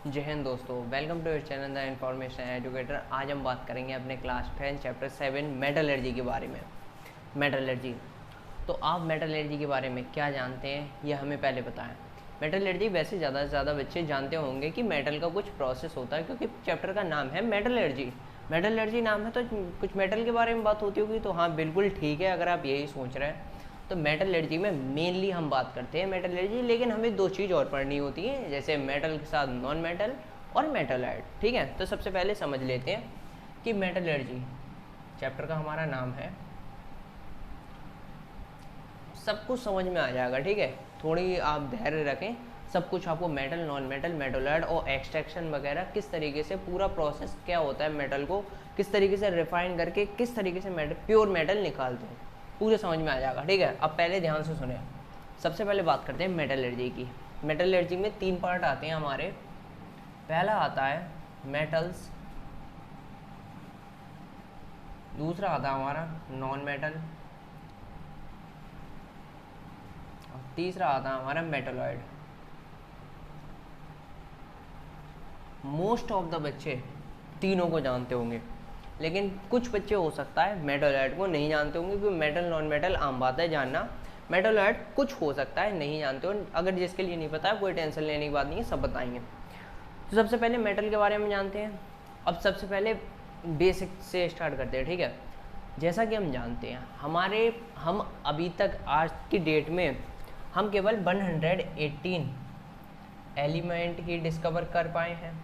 जय हिंद दोस्तों, welcome to your channel the information educator. आज हम बात करेंगे अपने क्लास 10 चैप्टर 7 मेटलर्जी के बारे में। मेटलर्जी, तो आप मेटलर्जी के बारे में क्या जानते हैं यह हमें पहले बताएं। मेटलर्जी वैसे ज़्यादा से ज़्यादा बच्चे जानते होंगे कि मेटल का कुछ प्रोसेस होता है, क्योंकि चैप्टर का नाम है मेटलर्जी। मेटलर्जी नाम है तो कुछ मेटल के बारे में बात होती होगी, तो हाँ बिल्कुल ठीक है अगर आप यही सोच रहे हैं। तो मेटलर्जी में मेनली हम बात करते हैं मेटलर्जी, लेकिन हमें दो चीज़ और पढ़नी होती है, जैसे मेटल के साथ नॉन मेटल और मेटलॉइड। ठीक है, तो सबसे पहले समझ लेते हैं कि मेटलर्जी चैप्टर का हमारा नाम है। सब कुछ समझ में आ जाएगा, ठीक है, थोड़ी आप धैर्य रखें। सब कुछ आपको मेटल, नॉन मेटल, मेटलॉइड और एक्सट्रैक्शन वगैरह, किस तरीके से पूरा प्रोसेस क्या होता है, मेटल को किस तरीके से रिफाइन करके किस तरीके से मेटल, प्योर मेटल निकालते हैं, पूरे समझ में आ जाएगा। ठीक है, अब पहले ध्यान से सुने। सबसे पहले बात करते हैं मेटलर्जी की। मेटलर्जी में 3 पार्ट आते हैं हमारे। पहला आता है मेटल्स, दूसरा आता है हमारा नॉन मेटल, और तीसरा आता है हमारा मेटलॉइड। मोस्ट ऑफ द बच्चे तीनों को जानते होंगे, लेकिन कुछ बच्चे हो सकता है मेटलॉइड को नहीं जानते होंगे, क्योंकि मेटल नॉन मेटल आम बात है जानना। मेटलॉइड कुछ हो सकता है नहीं जानते हो, अगर जिसके लिए नहीं पता है कोई टेंशन लेने की बात नहीं है, सब बताएंगे। तो सबसे पहले मेटल के बारे में जानते हैं। अब सबसे पहले बेसिक से स्टार्ट करते हैं, ठीक है। जैसा कि हम जानते हैं हम अभी तक आज की डेट में हम केवल 118 एलिमेंट ही डिस्कवर कर पाए हैं।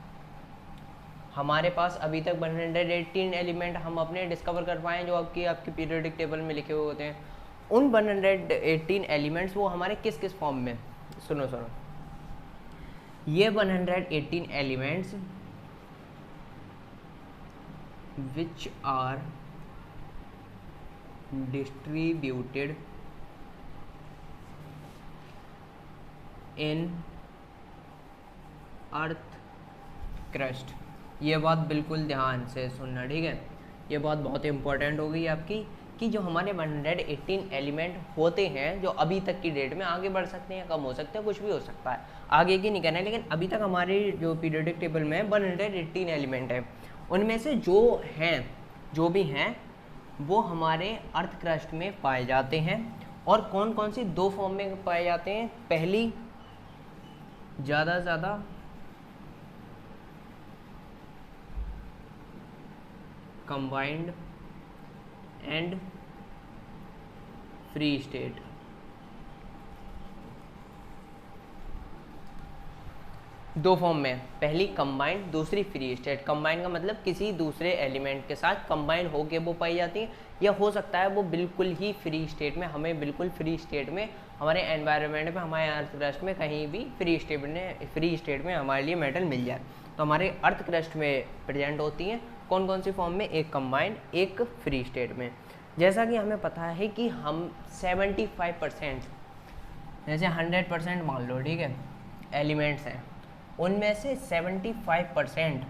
हमारे पास अभी तक 118 एलिमेंट हम अपने डिस्कवर कर पाए हैं, जो आपकी पीरियोडिक टेबल में लिखे हुए होते हैं। उन 118 एलिमेंट्स वो हमारे किस किस फॉर्म में, सुनो सुनो, ये 118 elements which are distributed in earth crust. ये बात बिल्कुल ध्यान से सुनना, ठीक है, ये बात बहुत इंपॉर्टेंट हो गई आपकी, कि जो हमारे 118 एलिमेंट होते हैं, जो अभी तक की डेट में, आगे बढ़ सकते हैं, कम हो सकते हैं, कुछ भी हो सकता है, आगे की नहीं कहना है, लेकिन अभी तक हमारे जो पीरियोडिक टेबल में 118 एलिमेंट है, उनमें से जो भी हैं वो हमारे अर्थ क्रस्ट में पाए जाते हैं। और कौन कौन सी 2 फॉर्म में पाए जाते हैं। पहली, ज़्यादा से ज़्यादा कंबाइंड एंड फ्री स्टेट। दो फॉर्म में, पहली कंबाइंड, दूसरी फ्री स्टेट। कंबाइंड का मतलब किसी दूसरे एलिमेंट के साथ कंबाइंड होके वो पाई जाती है, या हो सकता है वो बिल्कुल ही फ्री स्टेट में, हमें बिल्कुल फ्री स्टेट में हमारे एनवायरनमेंट में, हमारे अर्थ क्रस्ट में कहीं भी फ्री स्टेट में हमारे लिए मेटल मिल जाए, तो हमारे अर्थ क्रस्ट में प्रेजेंट होती हैं। कौन कौन सी फॉर्म में, एक कंबाइंड, एक फ्री स्टेट में। जैसा कि हमें पता है कि हम 75%, जैसे 100% मान लो, ठीक है, एलिमेंट्स हैं, उनमें से 75%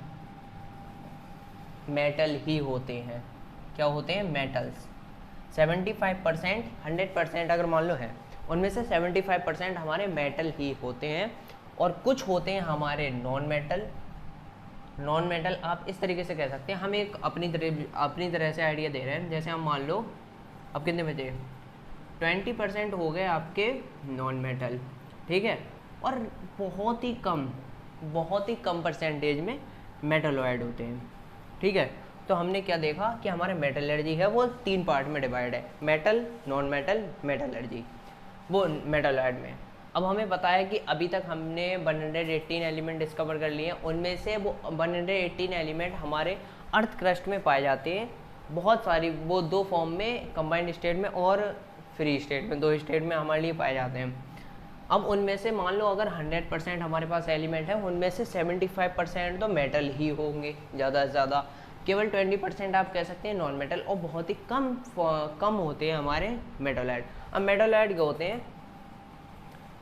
मेटल ही होते हैं। क्या होते हैं, मेटल्स। 75%, 100% अगर मान लो है, उनमें से 75% हमारे मेटल ही होते हैं, और कुछ होते हैं हमारे नॉन मेटल। नॉन मेटल आप इस तरीके से कह सकते हैं, हम एक अपनी तरह से आइडिया दे रहे हैं। जैसे हम मान लो, अब कितने बचे, 20% हो गए आपके नॉन मेटल, ठीक है, और बहुत ही कम परसेंटेज में मेटलॉइड होते हैं, ठीक है। तो हमने क्या देखा कि हमारे मेटलर्जी है वो 3 पार्ट में डिवाइड है, मेटल, नॉन मेटल, मेटलर्जी, वो मेटलॉइड में। अब हमें पता है कि अभी तक हमने 118 एलिमेंट डिस्कवर कर लिए हैं, उनमें से वो 118 एलिमेंट हमारे अर्थ क्रस्ट में पाए जाते हैं। बहुत सारी, वो 2 फॉर्म में, कंबाइंड स्टेट में और फ्री स्टेट में, 2 स्टेट में हमारे लिए पाए जाते हैं। अब उनमें से मान लो अगर 100% हमारे पास एलिमेंट है, उनमें से 75% तो मेटल ही होंगे ज़्यादा से ज़्यादा। केवल 20% आप कह सकते हैं नॉन मेटल, और बहुत ही कम होते हैं हमारे मेटलॉइड। अब मेटलॉइड क्या होते हैं,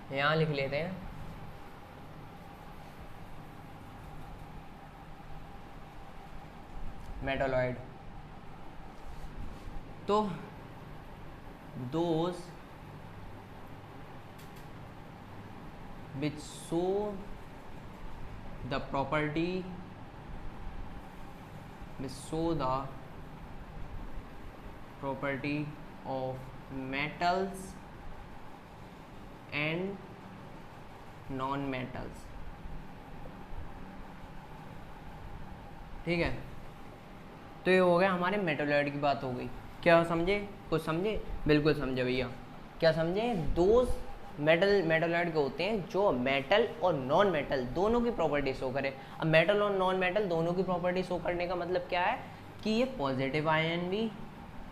यहाँ लिख लेते हैं। मेटलॉइड, तो those which show the property show the property of metals and non metals। ठीक है, तो ये हो गया हमारे मेटलॉइड की बात हो गई। क्या समझे, कुछ समझे? बिल्कुल समझे भैया। क्या समझे? दो मेटलॉइड के होते हैं जो मेटल और नॉन मेटल दोनों की प्रॉपर्टी शो करे। अब मेटल और नॉन मेटल दोनों की प्रॉपर्टी शो करने का मतलब क्या है कि ये पॉजिटिव आयन भी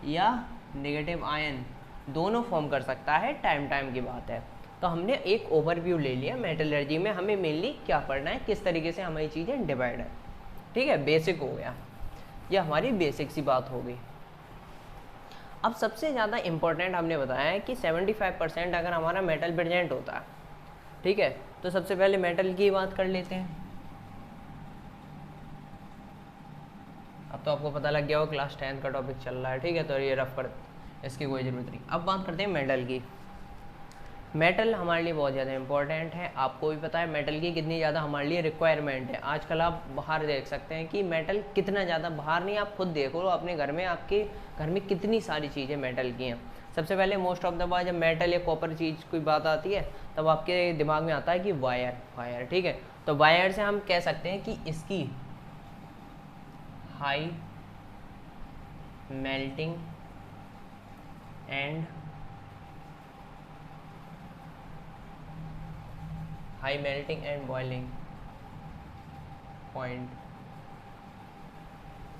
या नेगेटिव आयन दोनों फॉर्म कर सकता है, टाइम की बात है। तो हमने एक ओवरव्यू ले लिया मेटलर्जी में, हमें मेनली क्या पढ़ना है, किस तरीके से हमारी चीज़ें डिवाइड है। ठीक है, बेसिक हो गया, ये हमारी बेसिक सी बात हो गई। अब सबसे ज़्यादा इम्पोर्टेंट हमने बताया है कि 75% अगर हमारा मेटल प्रेजेंट होता है, ठीक है, तो सबसे पहले मेटल की बात कर लेते हैं। अब तो आपको पता लग गया हो, क्लास 10 का टॉपिक चल रहा है, ठीक है, तो ये रफ कर, इसकी कोई ज़रूरत नहीं। अब बात करते हैं मेटल की। मेटल हमारे लिए बहुत ज़्यादा इंपॉर्टेंट है, आपको भी पता है मेटल की कितनी ज़्यादा हमारे लिए रिक्वायरमेंट है। आजकल आप बाहर देख सकते हैं कि मेटल कितना ज़्यादा, बाहर नहीं, आप खुद देखो अपने घर में, आपके घर में कितनी सारी चीज़ें मेटल की हैं। सबसे पहले मोस्ट ऑफ द बार जब मेटल या कॉपर चीज़ कोई बात आती है तब आपके दिमाग में आता है कि वायर, ठीक है, तो वायर से हम कह सकते हैं कि इसकी high melting and boiling point.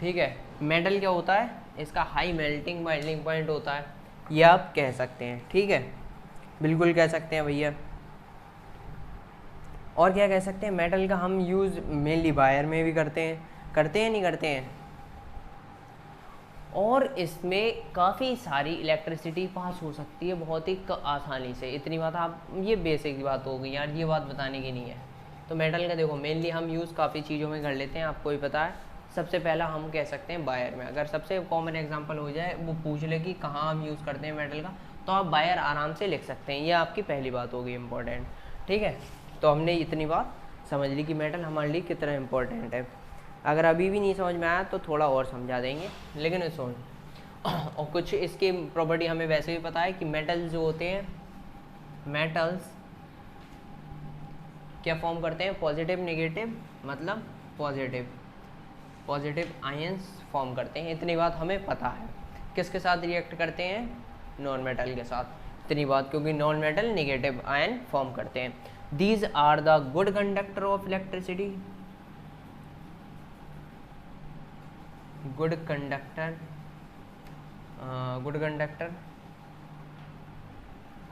ठीक है, मेटल क्या होता है, इसका हाई मेल्टिंग बॉइलिंग पॉइंट होता है, ये आप कह सकते हैं। ठीक है, बिल्कुल कह सकते हैं भैया। और क्या कह सकते हैं, मेटल का हम यूज़ मेनली वायर में भी करते हैं नहीं करते हैं, और इसमें काफ़ी सारी इलेक्ट्रिसिटी पास हो सकती है बहुत ही आसानी से। इतनी बात आप, ये बेसिक बात हो गई यार, ये बात बताने की नहीं है। तो मेटल का देखो मेनली हम यूज़ काफ़ी चीज़ों में कर लेते हैं, आपको भी पता है। सबसे पहला हम कह सकते हैं वायर में, अगर सबसे कॉमन एग्जांपल हो जाए, वो पूछ ले कि कहाँ हम यूज़ करते हैं मेटल का, तो आप वायर आराम से लिख सकते हैं, ये आपकी पहली बात होगी इम्पोर्टेंट। ठीक है, तो हमने इतनी बात समझ ली कि मेटल हमारे लिए कितना इम्पोर्टेंट है। अगर अभी भी नहीं समझ में आया तो थोड़ा और समझा देंगे, लेकिन सुन। और कुछ इसकी प्रॉपर्टी हमें वैसे भी पता है कि मेटल्स जो होते हैं, मेटल्स क्या फॉर्म करते हैं, पॉजिटिव नेगेटिव, मतलब पॉजिटिव आयंस फॉर्म करते हैं। इतनी बात हमें पता है। किसके साथ रिएक्ट करते हैं, नॉन मेटल के साथ। इतनी बात, क्योंकि non metal negative ion form करते हैं। These are the good conductor of electricity, good conductor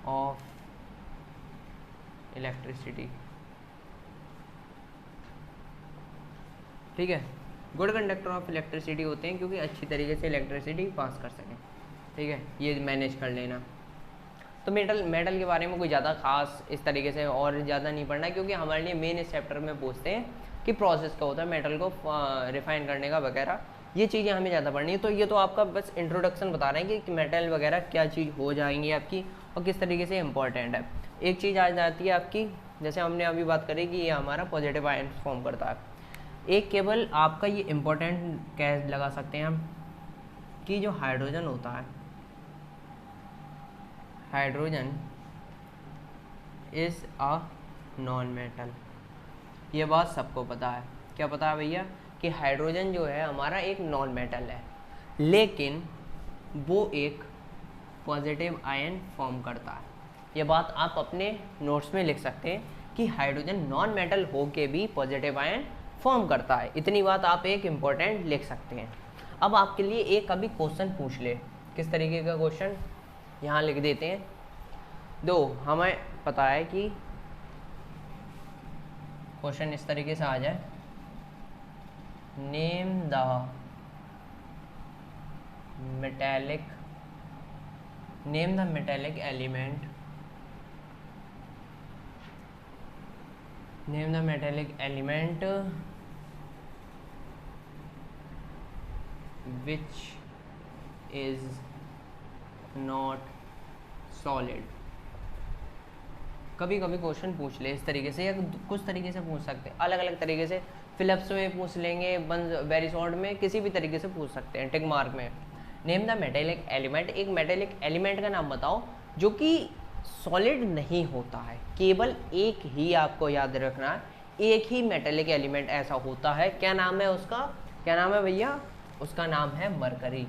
of electricity. ठीक है, गुड कंडक्टर ऑफ इलेक्ट्रिसिटी होते हैं क्योंकि अच्छी तरीके से इलेक्ट्रिसिटी पास कर सकें। ठीक है, ये मैनेज कर लेना। तो मेटल के बारे में कोई ज़्यादा खास इस तरीके से और ज़्यादा नहीं पढ़ना है, क्योंकि हमारे लिए मेन इस चैप्टर में पूछते हैं कि प्रोसेस क्या होता है मेटल को रिफाइन करने का वगैरह, ये चीज़ें हमें ज़्यादा पढ़नी है। तो ये तो आपका बस इंट्रोडक्शन बता रहे हैं कि मेटल वगैरह क्या चीज़ हो जाएंगी आपकी और किस तरीके से इम्पॉर्टेंट है। एक चीज़ आ जाती है आपकी, जैसे हमने अभी बात करी कि ये हमारा पॉजिटिव आयन फॉर्म करता है। एक केवल आपका ये इम्पोर्टेंट कह लगा सकते हैं हम कि जो हाइड्रोजन होता है, hydrogen is a non metal. ये बात सबको पता है। क्या पता है भैया कि हाइड्रोजन जो है हमारा एक नॉन मेटल है, लेकिन वो एक पॉजिटिव आयन फॉर्म करता है। ये बात आप अपने नोट्स में लिख सकते हैं कि हाइड्रोजन नॉन मेटल हो के भी पॉजिटिव आयन फॉर्म करता है। इतनी बात आप एक इम्पोर्टेंट लिख सकते हैं। अब आपके लिए एक अभी क्वेश्चन पूछ ले, किस तरीके का क्वेश्चन यहाँ लिख देते हैं। दो हमें पता है कि क्वेश्चन इस तरीके से आ जाए, name the metallic element, name the metallic element which is not solid। कभी कभी क्वेश्चन पूछ ले इस तरीके से, या कुछ तरीके से पूछ सकते हैं, अलग अलग तरीके से, फिलिप्स में पूछ लेंगे, वेरी शॉर्ट में, किसी भी तरीके से पूछ सकते हैं, टिक मार्क में। नेम द मेटेलिक एलिमेंट, एक मेटेलिक एलिमेंट का नाम बताओ जो कि सॉलिड नहीं होता है। केवल एक ही आपको याद रखना है, एक ही मेटेलिक एलिमेंट ऐसा होता है। क्या नाम है उसका, क्या नाम है भैया, उसका नाम है mercury.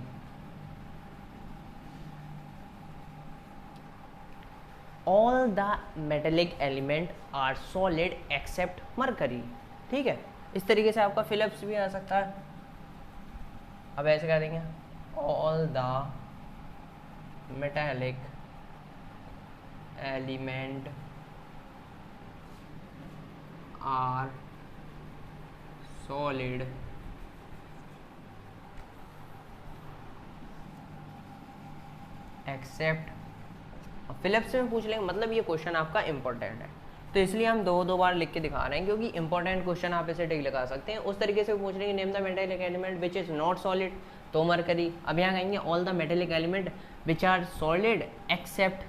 All the metallic element are solid except mercury. ठीक है, इस तरीके से आपका फिलिप्स भी आ सकता है। अब ऐसे कर देंगे, all the metallic element are solid except. Fill ups में पूछ लेंगे, मतलब ये क्वेश्चन आपका इंपॉर्टेंट है, तो इसलिए हम दो बार लिख के दिखा रहे हैं, क्योंकि इंपॉर्टेंट क्वेश्चन आप इसे टिक लगा सकते हैं। उस तरीके से पूछ लेंगे name the metallic element which is not solid, तो मरकरी। अब यहाँ कहेंगे all the metallic element which are solid except,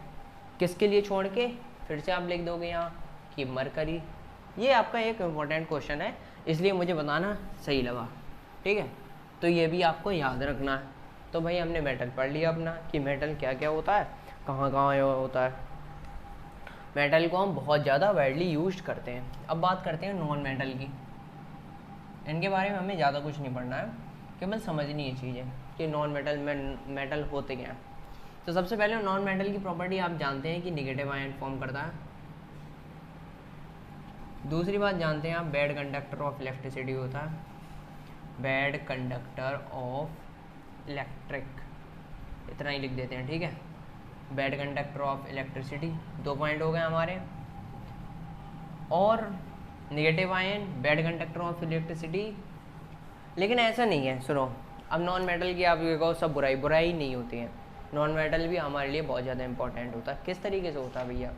किसके लिए छोड़ के, फिर से आप लिख दोगे यहाँ कि मरकरी। ये आपका एक इम्पॉर्टेंट क्वेश्चन है, इसलिए मुझे बताना सही लगा। ठीक है, तो ये भी आपको याद रखना है। तो भाई हमने मेटल पढ़ लिया अपना, कि मेटल क्या क्या होता है, कहाँ कहाँ होता है। मेटल को हम बहुत ज़्यादा वाइडली यूज करते हैं। अब बात करते हैं नॉन मेटल की। इनके बारे में हमें ज़्यादा कुछ नहीं पढ़ना है, केवल समझनी है चीज़ें कि नॉन मेटल में मेटल होते क्या हैं। तो सबसे पहले नॉन मेटल की प्रॉपर्टी आप जानते हैं कि निगेटिव आयन फॉर्म करता है। दूसरी बात जानते हैं आप, बैड कंडक्टर ऑफ इलेक्ट्रिसिटी होता है, बैड कंडक्टर ऑफ इलेक्ट्रिक, इतना ही लिख देते हैं। ठीक है, bad conductor of electricity, 2 point हो गए हमारे। और negative ion, bad conductor of electricity. लेकिन ऐसा नहीं है, सुनो, अब नॉन मेटल की आप ये कहो सब बुराई नहीं होती है। नॉन मेटल भी हमारे लिए बहुत ज़्यादा इंपॉर्टेंट होता है। किस तरीके से होता है भैया,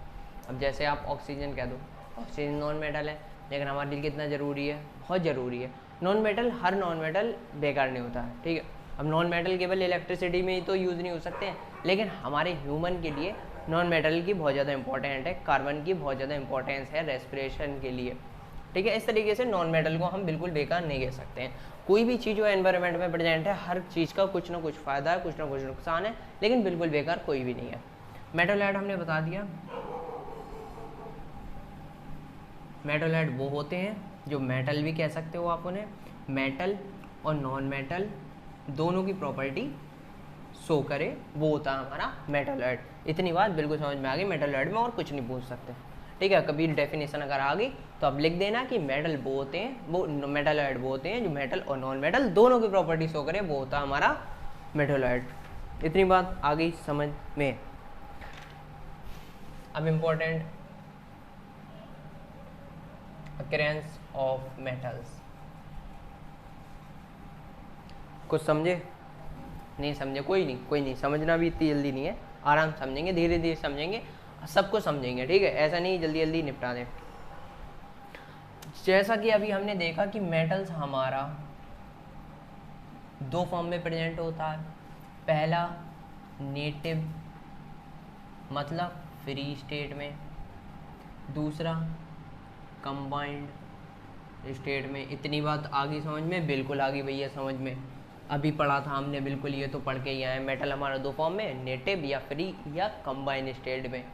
अब जैसे आप ऑक्सीजन कह दो, ऑक्सीजन नॉन मेटल है, लेकिन हमारे लिए कितना ज़रूरी है, बहुत ज़रूरी है। नॉन मेटल, हर नॉन मेटल बेकार नहीं होता है। ठीक है, अब नॉन मेटल केवल इलेक्ट्रिसिटी में ही तो यूज़ नहीं हो सकते हैं, लेकिन हमारे ह्यूमन के लिए नॉन मेटल की बहुत ज़्यादा इंपॉर्टेंट है, कार्बन की बहुत ज़्यादा इंपॉर्टेंस है रेस्पिरेशन के लिए। ठीक है, इस तरीके से नॉन मेटल को हम बिल्कुल बेकार नहीं कह सकते हैं। कोई भी चीज़ जो एनवायरनमेंट में प्रेजेंट है, हर चीज़ का कुछ ना कुछ फ़ायदा है, कुछ ना कुछ नुकसान है, लेकिन बिल्कुल बेकार कोई भी नहीं है। मेटल हमने बता दिया। मेटल वो होते हैं जो मेटल भी कह सकते हो आप उन्हें, मेटल और नॉन मेटल दोनों की प्रॉपर्टी शो करे, वो होता है हमारा मेटल। इतनी बात बिल्कुल समझ में आ गई। मेटल में और कुछ नहीं पूछ सकते। ठीक है, कभी डेफिनेशन अगर आ गई तो अब लिख देना कि मेटल वो होते हैं, वो मेटल वो होते हैं जो मेटल और नॉन मेटल दोनों की प्रॉपर्टी शो करे, वो होता है हमारा मेटल। इतनी बात आ गई समझ में। अब इम्पोर्टेंट अकरेंस ऑफ मेटल्स, कुछ समझे, नहीं समझे, कोई नहीं, समझना भी इतनी जल्दी नहीं है, आराम समझेंगे, धीरे धीरे समझेंगे, सबको समझेंगे। ठीक है, ऐसा नहीं जल्दी जल्दी निपटा दें। जैसा कि अभी हमने देखा कि मेटल्स हमारा 2 फॉर्म में प्रेजेंट होता है। पहला नेटिव, मतलब फ्री स्टेट में, दूसरा कंबाइंड स्टेट में। इतनी बात आ गई समझ में, बिल्कुल आ गई भैया समझ में। अभी पढ़ा था हमने, बिल्कुल ये तो पढ़ के ही आए। मेटल हमारा 2 फॉर्म में, नेटिव या फ्री या कंबाइन स्टेट में।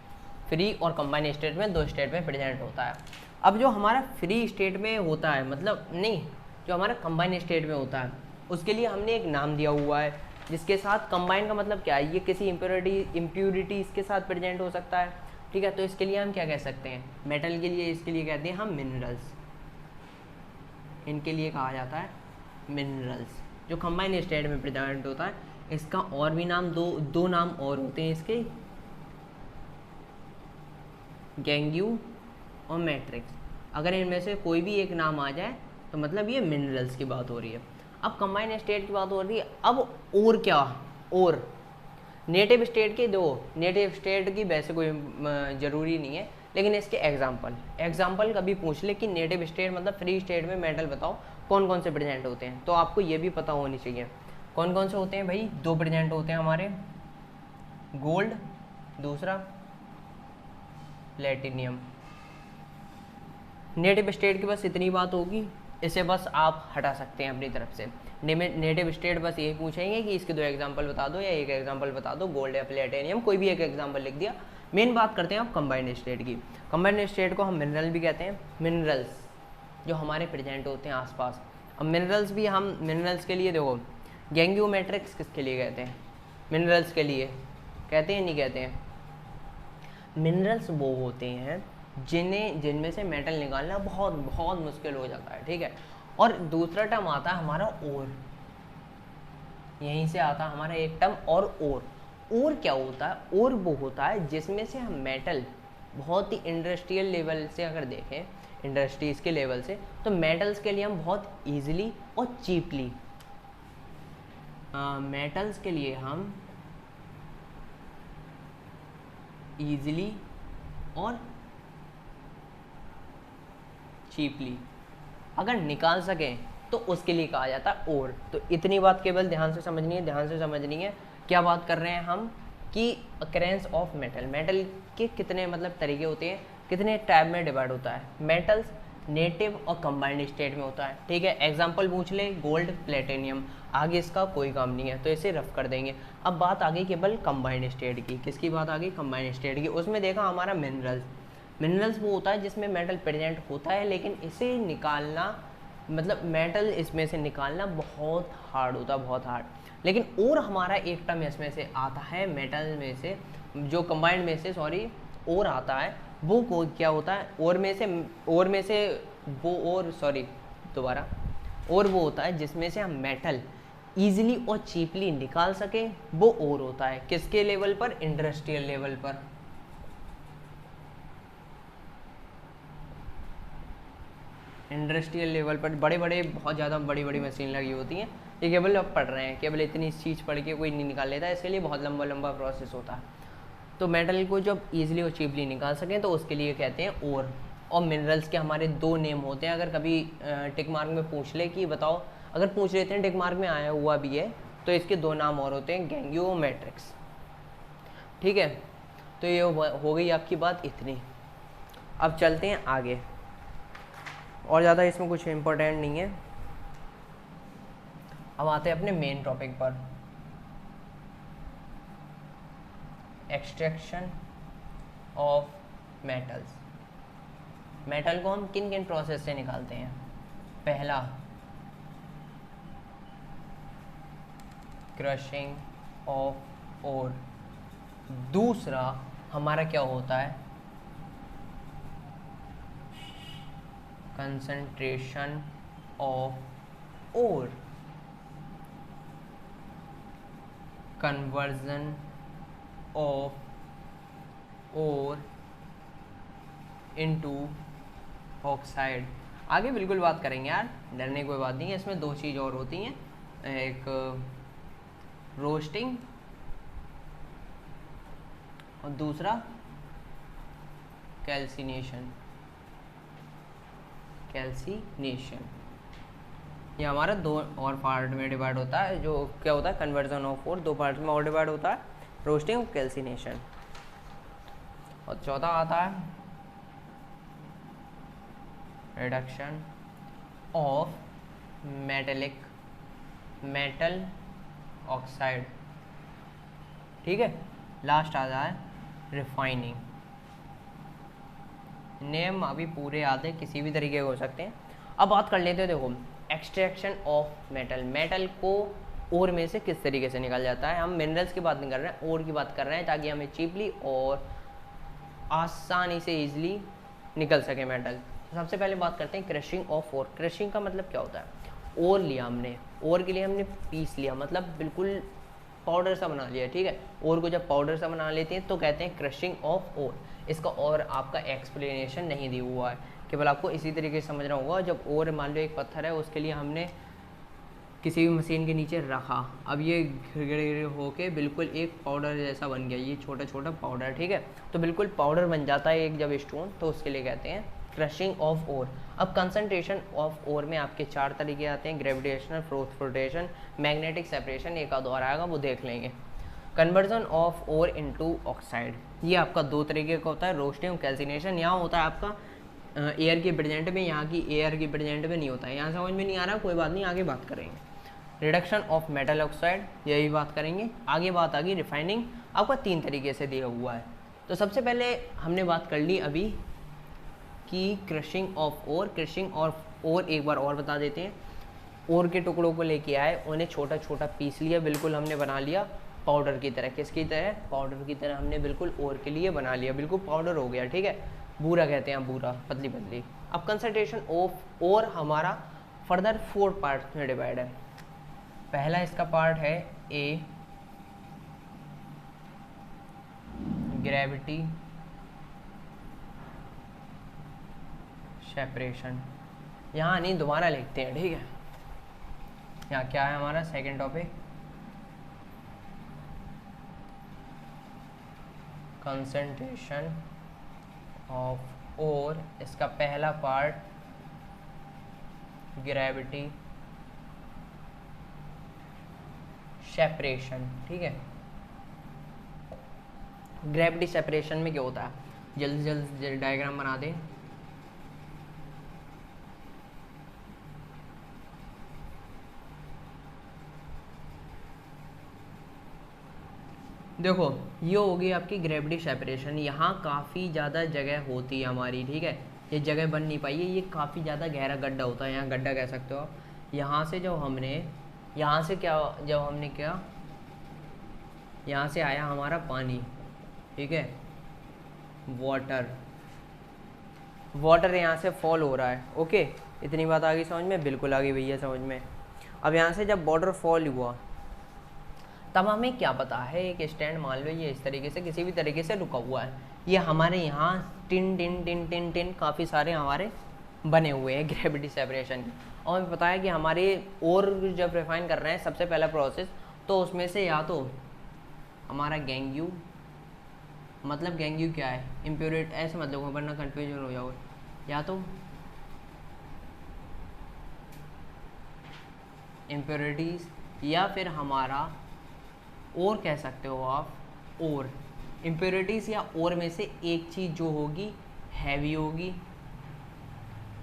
फ्री और कंबाइन स्टेट में 2 स्टेट में प्रेजेंट होता है। अब जो हमारा फ्री स्टेट में होता है, मतलब नहीं, जो हमारा कंबाइन स्टेट में होता है, उसके लिए हमने एक नाम दिया हुआ है, जिसके साथ कंबाइन का मतलब क्या है, ये किसी इम्प्योरिटी इसके साथ प्रेजेंट हो सकता है। ठीक है, तो इसके लिए हम क्या कह सकते हैं, मेटल के लिए इसके लिए कहते हैं हम मिनरल्स। इनके लिए कहा जाता है मिनरल्स, जो कंबाइन स्टेट में प्रेजेंट होता है। इसका और भी नाम दो नाम और होते हैं इसके, गैंग्यू और मैट्रिक्स। अगर इनमें से कोई भी एक नाम आ जाए तो मतलब ये मिनरल्स की बात हो रही है। अब कंबाइन स्टेट की बात हो रही है। अब और क्या, और नेटिव स्टेट के 2, नेटिव स्टेट की वैसे कोई ज़रूरी नहीं है, लेकिन इसके एग्जाम्पल कभी पूछ ले कि नेटिव स्टेट मतलब फ्री स्टेट में मेटल बताओ कौन कौन से प्रेजेंट होते हैं, तो आपको ये भी पता होनी चाहिए कौन कौन से होते हैं भाई। 2 प्रेजेंट होते हैं हमारे, गोल्ड, दूसरा प्लेटिनियम। नेटिव स्टेट की बस इतनी बात होगी, इसे बस आप हटा सकते हैं अपनी तरफ से। नेटिव स्टेट बस यही पूछेंगे कि इसके 2 एग्जांपल बता दो या एक एग्जांपल बता दो, गोल्ड या प्लेटिनियम, कोई भी एक एग्जांपल लिख दिया। मेन बात करते हैं आप कंबाइंड स्टेट की। कंबाइंड स्टेट को हम मिनरल भी कहते हैं, मिनरल्स जो हमारे प्रेजेंट होते हैं आसपास। अब मिनरल्स भी हम मिनरल्स के लिए देखो, गैंगियो मैट्रिक्स किसके लिए कहते हैं? मिनरल्स के लिए कहते हैं, नहीं कहते हैं? मिनरल्स वो होते हैं जिनमें से मेटल निकालना बहुत बहुत मुश्किल हो जाता है, ठीक है। और दूसरा टर्म आता है हमारा ओर, यहीं से आता है हमारा एक टर्म और ओर क्या होता है? ओर वो होता है जिसमें से हम मेटल बहुत ही इंडस्ट्रियल लेवल से अगर देखें, इंडस्ट्रीज के लेवल से, तो मेटल्स के लिए हम बहुत ईजिली और चीपली मेटल्स के लिए हम ईजिली और चीपली अगर निकाल सकें तो उसके लिए कहा जाता है ओर। तो इतनी बात केवल ध्यान से समझनी है, ध्यान से समझनी है। क्या बात कर रहे हैं हम कि अकरेंस ऑफ मेटल, मेटल के कितने मतलब तरीके होते हैं, कितने टाइप में डिवाइड होता है। मेटल्स नेटिव और कंबाइंड स्टेट में होता है, ठीक है। एग्जांपल पूछ ले, गोल्ड, प्लेटिनियम, आगे इसका कोई काम नहीं है तो इसे रफ कर देंगे। अब बात आ गई केवल कंबाइंड स्टेट की। किसकी बात आ गई? कंबाइंड स्टेट की। उसमें देखा हमारा मिनरल्स, मिनरल्स वो होता है जिसमें मेटल प्रेजेंट होता है, लेकिन इसे निकालना मतलब मेटल इसमें से निकालना बहुत हार्ड होता है, बहुत हार्ड। लेकिन और हमारा एक टर्म इसमें से आता है मेटल में से, जो कंबाइंड में से सॉरी और आता है, वो क्या होता है? और में से वो और सॉरी दोबारा और वो होता है जिसमें से हम मेटल ईजिली और चीपली निकाल सके, वो और होता है किसके लेवल पर? इंडस्ट्रियल लेवल पर। इंडस्ट्रियल लेवल पर बड़े बड़े बहुत ज़्यादा बड़ी बड़ी मशीन लगी होती हैं। ये केवल अब पढ़ रहे हैं, केवल इतनी चीज़ पढ़ के कोई नहीं निकाल लेता, इसके लिए बहुत लंबा लंबा प्रोसेस होता है। तो मेटल को जब ईजिली और चीपली निकाल सकें तो उसके लिए कहते हैं ओर। और मिनरल्स के हमारे 2 नेम होते हैं। अगर कभी टिक मार्क में पूछ ले कि बताओ, अगर पूछ लेते हैं टिक मार्क में आया हुआ भी है, तो इसके 2 नाम और होते हैं, गैंगियो मैट्रिक्स, ठीक है। तो ये हो गई आपकी बात इतनी। अब चलते हैं आगे, और ज़्यादा इसमें कुछ इम्पोर्टेंट नहीं है। अब आते हैं अपने मेन टॉपिक पर, एक्सट्रैक्शन ऑफ मेटल्स। मेटल को हम किन किन प्रोसेस से निकालते हैं? पहला क्रशिंग ऑफ ओर, दूसरा हमारा क्या होता है? Concentration of ore, conversion of ore into oxide. आगे बिल्कुल बात करेंगे यार, डरने की कोई बात नहीं है। इसमें 2 चीज़ और होती हैं, एक रोस्टिंग और दूसरा कैल्सिनेशन। ये हमारा 2 और पार्ट में डिवाइड होता है। जो क्या होता है? कन्वर्जन ऑफ ओर 2 पार्ट में और डिवाइड होता है, रोस्टिंग और कैल्सिनेशन। और चौथा आता है रिडक्शन ऑफ मेटल ऑक्साइड, ठीक है। लास्ट आता है रिफाइनिंग। नेम अभी पूरे याद है, किसी भी तरीके के हो सकते हैं। अब बात कर लेते हैं, देखो एक्सट्रैक्शन ऑफ मेटल, मेटल को ओर में से किस तरीके से निकाल जाता है। हम मिनरल्स की बात नहीं कर रहे हैं, ओर की बात कर रहे हैं, ताकि हमें चीपली और आसानी से ईजिली निकल सके मेटल। सबसे पहले बात करते हैं क्रशिंग ऑफ ओर। क्रशिंग का मतलब क्या होता है? ओर लिया हमने, ओर के लिए हमने पीस लिया, मतलब बिल्कुल पाउडर सा बना लिया, ठीक है। ओर को जब पाउडर सा बना लेते हैं तो कहते हैं क्रशिंग ऑफ ओर। इसका और आपका एक्सप्लेनेशन नहीं दिया हुआ है, केवल आपको इसी तरीके से समझना होगा। जब ओर मान लो एक पत्थर है, उसके लिए हमने किसी भी मशीन के नीचे रखा, अब ये घिरे होके बिल्कुल एक पाउडर जैसा बन गया, ये छोटा छोटा पाउडर, ठीक है। तो बिल्कुल पाउडर बन जाता है एक जब स्टोन, तो उसके लिए कहते हैं क्रशिंग ऑफ ओर। अब कंसंट्रेशन ऑफ ओर में आपके 4 तरीके आते हैं, ग्रेविटेशनल, फ्लोटेशन, मैग्नेटिक सेपरेशन, एक आध और आएगा वो देख लेंगे। Conversion of ore into oxide, ये आपका दो तरीके का होता है, रोस्टिंग और कैल्सिनेशन। यहाँ होता है आपका एयर के प्रेजेंट में, यहाँ की एयर के प्रेजेंट में नहीं होता है। यहाँ समझ में नहीं आ रहा, कोई बात नहीं, आगे बात करेंगे। रिडक्शन ऑफ मेटल ऑक्साइड, यही बात करेंगे। आगे बात आ गई रिफाइनिंग, आपका 3 तरीके से दिया हुआ है। तो सबसे पहले हमने बात कर ली अभी कि crushing of ore. Crushing of ore एक बार और बता देते हैं। ओर के टुकड़ों को लेके आए, उन्हें छोटा छोटा पीस लिया, बिल्कुल हमने बना लिया पाउडर की तरह। किसकी तरह? पाउडर की तरह हमने बिल्कुल ओर के लिए बना लिया, बिल्कुल पाउडर हो गया, ठीक है। बूरा कहते हैं बूरा, पतली पतली। अब कंसंट्रेशन ऑफ ओर हमारा फर्दर 4 पार्ट में डिवाइड है। पहला इसका पार्ट है ए, ग्रेविटी सेपरेशन। यहाँ नहीं, दोबारा लिखते हैं, ठीक है। यहाँ क्या है हमारा second topic? Concentration of ore. इसका पहला पार्ट ग्रेविटी सेपरेशन, ठीक है। ग्रेविटी सेपरेशन में क्या होता है, जल्दी जल्दी डायग्राम बना दें। देखो ये होगी आपकी ग्रेविटी सेपरेशन। यहाँ काफ़ी ज़्यादा जगह होती है हमारी, ठीक है। ये जगह बन नहीं पाई है, ये काफ़ी ज़्यादा गहरा गड्ढा होता है, यहाँ गड्ढा कह सकते हो आप। यहाँ से जब हमने यहाँ से आया हमारा पानी, ठीक है, वाटर यहाँ से फॉल हो रहा है, ओके। इतनी बात आ गई समझ में? बिल्कुल आ गई भैया समझ में। अब यहाँ से जब वाटर फॉल हुआ तब हमें क्या पता है, एक स्टैंड मान लो ये इस तरीके से किसी भी तरीके से रुका हुआ है। ये हमारे यहाँ tin tin tin tin tin काफ़ी सारे हमारे बने हुए हैं ग्रेविटी सेपरेशन के। और हमें पता है कि हमारे और जब रिफाइन कर रहे हैं सबसे पहला प्रोसेस, तो उसमें से या तो हमारा गैंग्यू, मतलब गैंग्यू क्या है, इम्प्योरिटी, ऐसे मतलब वरना कन्फ्यूजन हो जाओगे, या तो इम्प्योरिटीज़ या फिर हमारा और कह सकते हो आप, और इम्प्योरिटीज़ या और में से एक चीज़ जो होगी हैवी होगी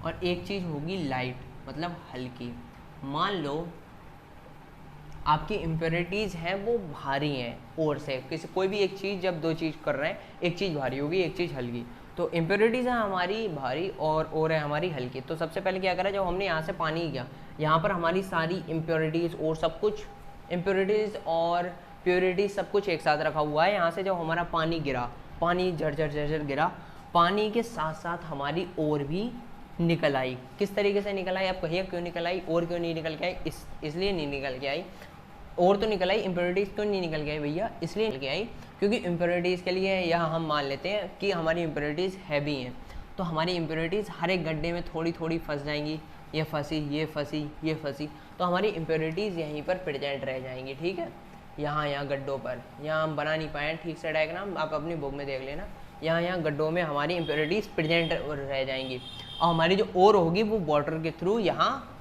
और एक चीज़ होगी लाइट, मतलब हल्की। मान लो आपकी इम्प्योरिटीज़ हैं वो भारी हैं और से, कोई भी एक चीज़, जब दो चीज़ कर रहे हैं, एक चीज़ भारी होगी एक चीज़ हल्की। तो इम्प्योरिटीज़ है हमारी भारी और है हमारी हल्की। तो सबसे पहले क्या करा, जब हमने यहाँ से पानी किया, यहाँ पर हमारी सारी इम्प्योरिटीज़ और सब कुछ, इम्प्योरिटीज़ और प्योरिटीज़ सब कुछ एक साथ रखा हुआ है। यहाँ से जब हमारा पानी गिरा, पानी झरझर गिरा, पानी के साथ साथ हमारी और भी निकल आई। किस तरीके से निकल आई आप कहिए, क्यों निकल आई और क्यों नहीं निकल के आई? इसलिए नहीं निकल के आई, और तो निकल आई, इम्प्योरिटीज़ क्यों नहीं निकल के आई भैया? इसलिए निकल के आई क्योंकि इम्प्योरिटीज़ के लिए यहाँ हम मान लेते हैं कि हमारी इम्प्योरिटीज़ हैवी हैं। तो हमारी इम्प्योरिटीज़ हर एक गड्ढे में थोड़ी थोड़ी फंस जाएंगी, ये फंसी ये फंसी ये फंसी, तो हमारी इम्प्योरिटीज़ यहीं पर प्रेजेंट रह जाएंगी, ठीक है। यहाँ गड्ढों पर, यहाँ हम बना नहीं पाए ठीक से डायग्राम, आप अपनी बुक में देख लेना। यहाँ गड्ढों में हमारी इम्प्योरिटीज़ प्रेजेंट रह जाएंगी और हमारी जो ओर होगी वो वाटर के थ्रू यहाँ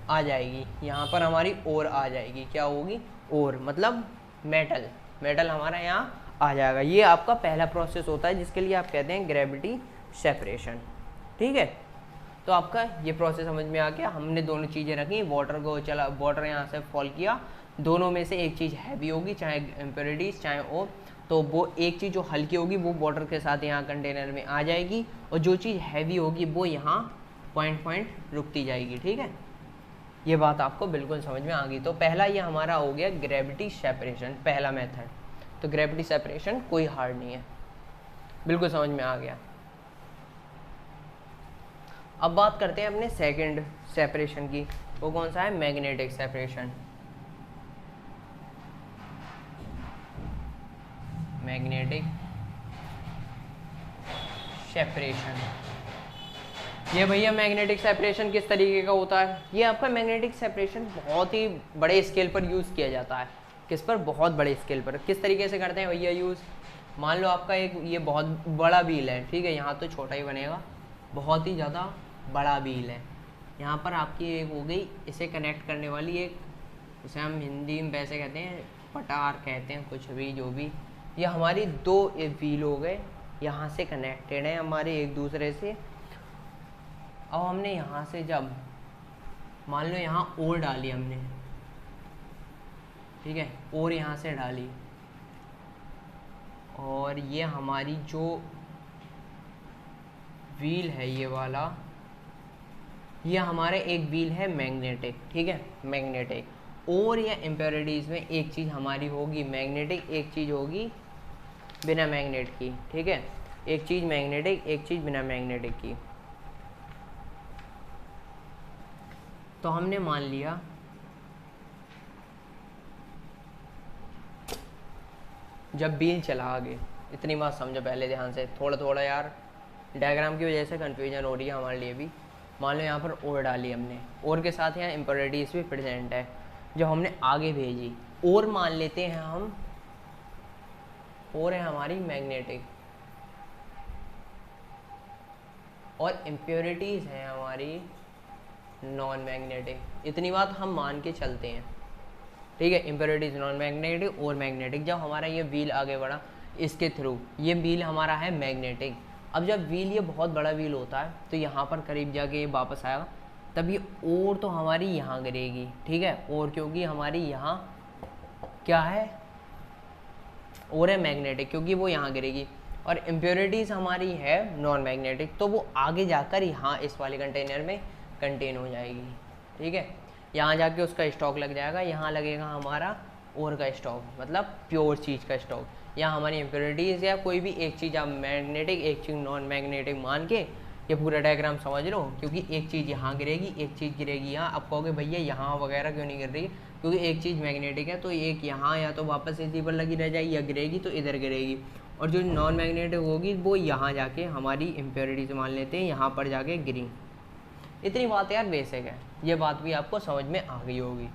आ जाएगी। यहाँ पर हमारी ओर आ जाएगी, क्या होगी? ओर, मतलब मेटल हमारा यहाँ आ जाएगा। ये आपका पहला प्रोसेस होता है जिसके लिए आप कहते हैं ग्रेविटी सेपरेशन, ठीक है। तो आपका ये प्रोसेस समझ में आ गया। हमने दोनों चीज़ें रखी, वाटर यहाँ से फॉल किया, दोनों में से एक चीज़ हैवी होगी, चाहे इम्प्योरिटीज़ चाहे ओर, तो वो एक चीज़ जो हल्की होगी वो वाटर के साथ यहाँ कंटेनर में आ जाएगी और जो चीज़ हैवी होगी वो यहाँ पॉइंट रुकती जाएगी, ठीक है। ये बात आपको बिल्कुल समझ में आ गई। तो पहला ये हमारा हो गया ग्रेविटी सेपरेशन, पहला मेथड। तो ग्रेविटी सेपरेशन कोई हार्ड नहीं है, बिल्कुल समझ में आ गया। अब बात करते हैं अपने सेकंड सेपरेशन की, वो कौन सा है? Magnetic separation. मैग्नेटिक सेपरेशन, ये भैया मैग्नेटिक सेपरेशन किस तरीके का होता है? ये आपका मैग्नेटिक सेपरेशन बहुत ही बड़े स्केल पर यूज़ किया जाता है। किस पर? बहुत बड़े स्केल पर। किस तरीके से करते हैं भैया यूज़? मान लो आपका एक ये बहुत बड़ा व्हील है, ठीक है, यहाँ तो छोटा ही बनेगा, बहुत ही ज़्यादा बड़ा व्हील है। यहाँ पर आपकी एक हो गई इसे कनेक्ट करने वाली एक, इसे हम हिंदी में वैसे कहते हैं पटार कहते हैं, कुछ भी जो भी ये हमारी दो व्हील हो गए, यहाँ से कनेक्टेड है हमारे एक दूसरे से। अब हमने यहाँ से जब मान लो यहाँ और डाली हमने, ठीक है, और यहाँ से डाली, और ये हमारी जो व्हील है ये वाला, ये हमारे एक व्हील है मैग्नेटिक, ठीक है, मैग्नेटिक। और या इम्प्योरिटीज़ में एक चीज़ हमारी होगी मैग्नेटिक, एक चीज़ होगी बिना मैग्नेट की, ठीक है, एक चीज़ मैग्नेटिक एक चीज़ बिना मैग्नेटिक की। तो हमने मान लिया जब व्हील चला आगे, इतनी बात समझो पहले ध्यान से, थोड़ा थोड़ा यार डायग्राम की वजह से कन्फ्यूजन हो रही है हमारे लिए भी। मान लो यहाँ पर और डाली हमने, और के साथ यहाँ इम्प्योरिटीज़ भी प्रेजेंट है, जो हमने आगे भेजी। और मान लेते हैं हम, और है हमारी मैग्नेटिक, और इम्प्योरिटीज़ हैं हमारी नॉन मैग्नेटिक। इतनी बात हम मान के चलते हैं, ठीक है, इम्प्योरिटीज़ नॉन मैग्नेटिक और मैग्नेटिक। जब हमारा ये व्हील आगे बढ़ा इसके थ्रू, ये व्हील हमारा है मैग्नेटिक। अब जब व्हील ये बहुत बड़ा व्हील होता है तो यहाँ पर करीब जाके ये वापस आएगा, तब ये और तो हमारी यहाँ गिरेगी, ठीक है, और क्योंकि हमारी यहाँ क्या है, और है मैग्नेटिक, क्योंकि वो यहाँ गिरेगी। और इम्प्योरिटीज़ हमारी है नॉन मैग्नेटिक, तो वो आगे जाकर यहाँ इस वाले कंटेनर में कंटेन हो जाएगी, ठीक है, यहाँ जाके उसका स्टॉक लग जाएगा, यहाँ लगेगा हमारा और का स्टॉक, मतलब प्योर चीज़ का स्टॉक। यहाँ हमारी इम्प्योरिटीज़ या कोई भी एक चीज़ आप मैग्नेटिक एक चीज़ नॉन मैग्नेटिक मान के ये पूरा डायग्राम समझ लो, क्योंकि एक चीज़ यहाँ गिरेगी एक चीज़ गिरेगी यहाँ। अब कहोगे भैया यहाँ वगैरह क्यों नहीं गिर रही, क्योंकि एक चीज़ मैग्नेटिक है तो एक यहाँ या तो वापस इसी पर लगी रह जाएगी, या गिरेगी तो इधर गिरेगी, और जो नॉन मैग्नेटिक होगी वो यहाँ जाके हमारी इम्प्योरिटीज़ मान लेते हैं, यहाँ पर जाके गिरी। इतनी बात यार बेसिक है, ये बात भी आपको समझ में आ गई होगी,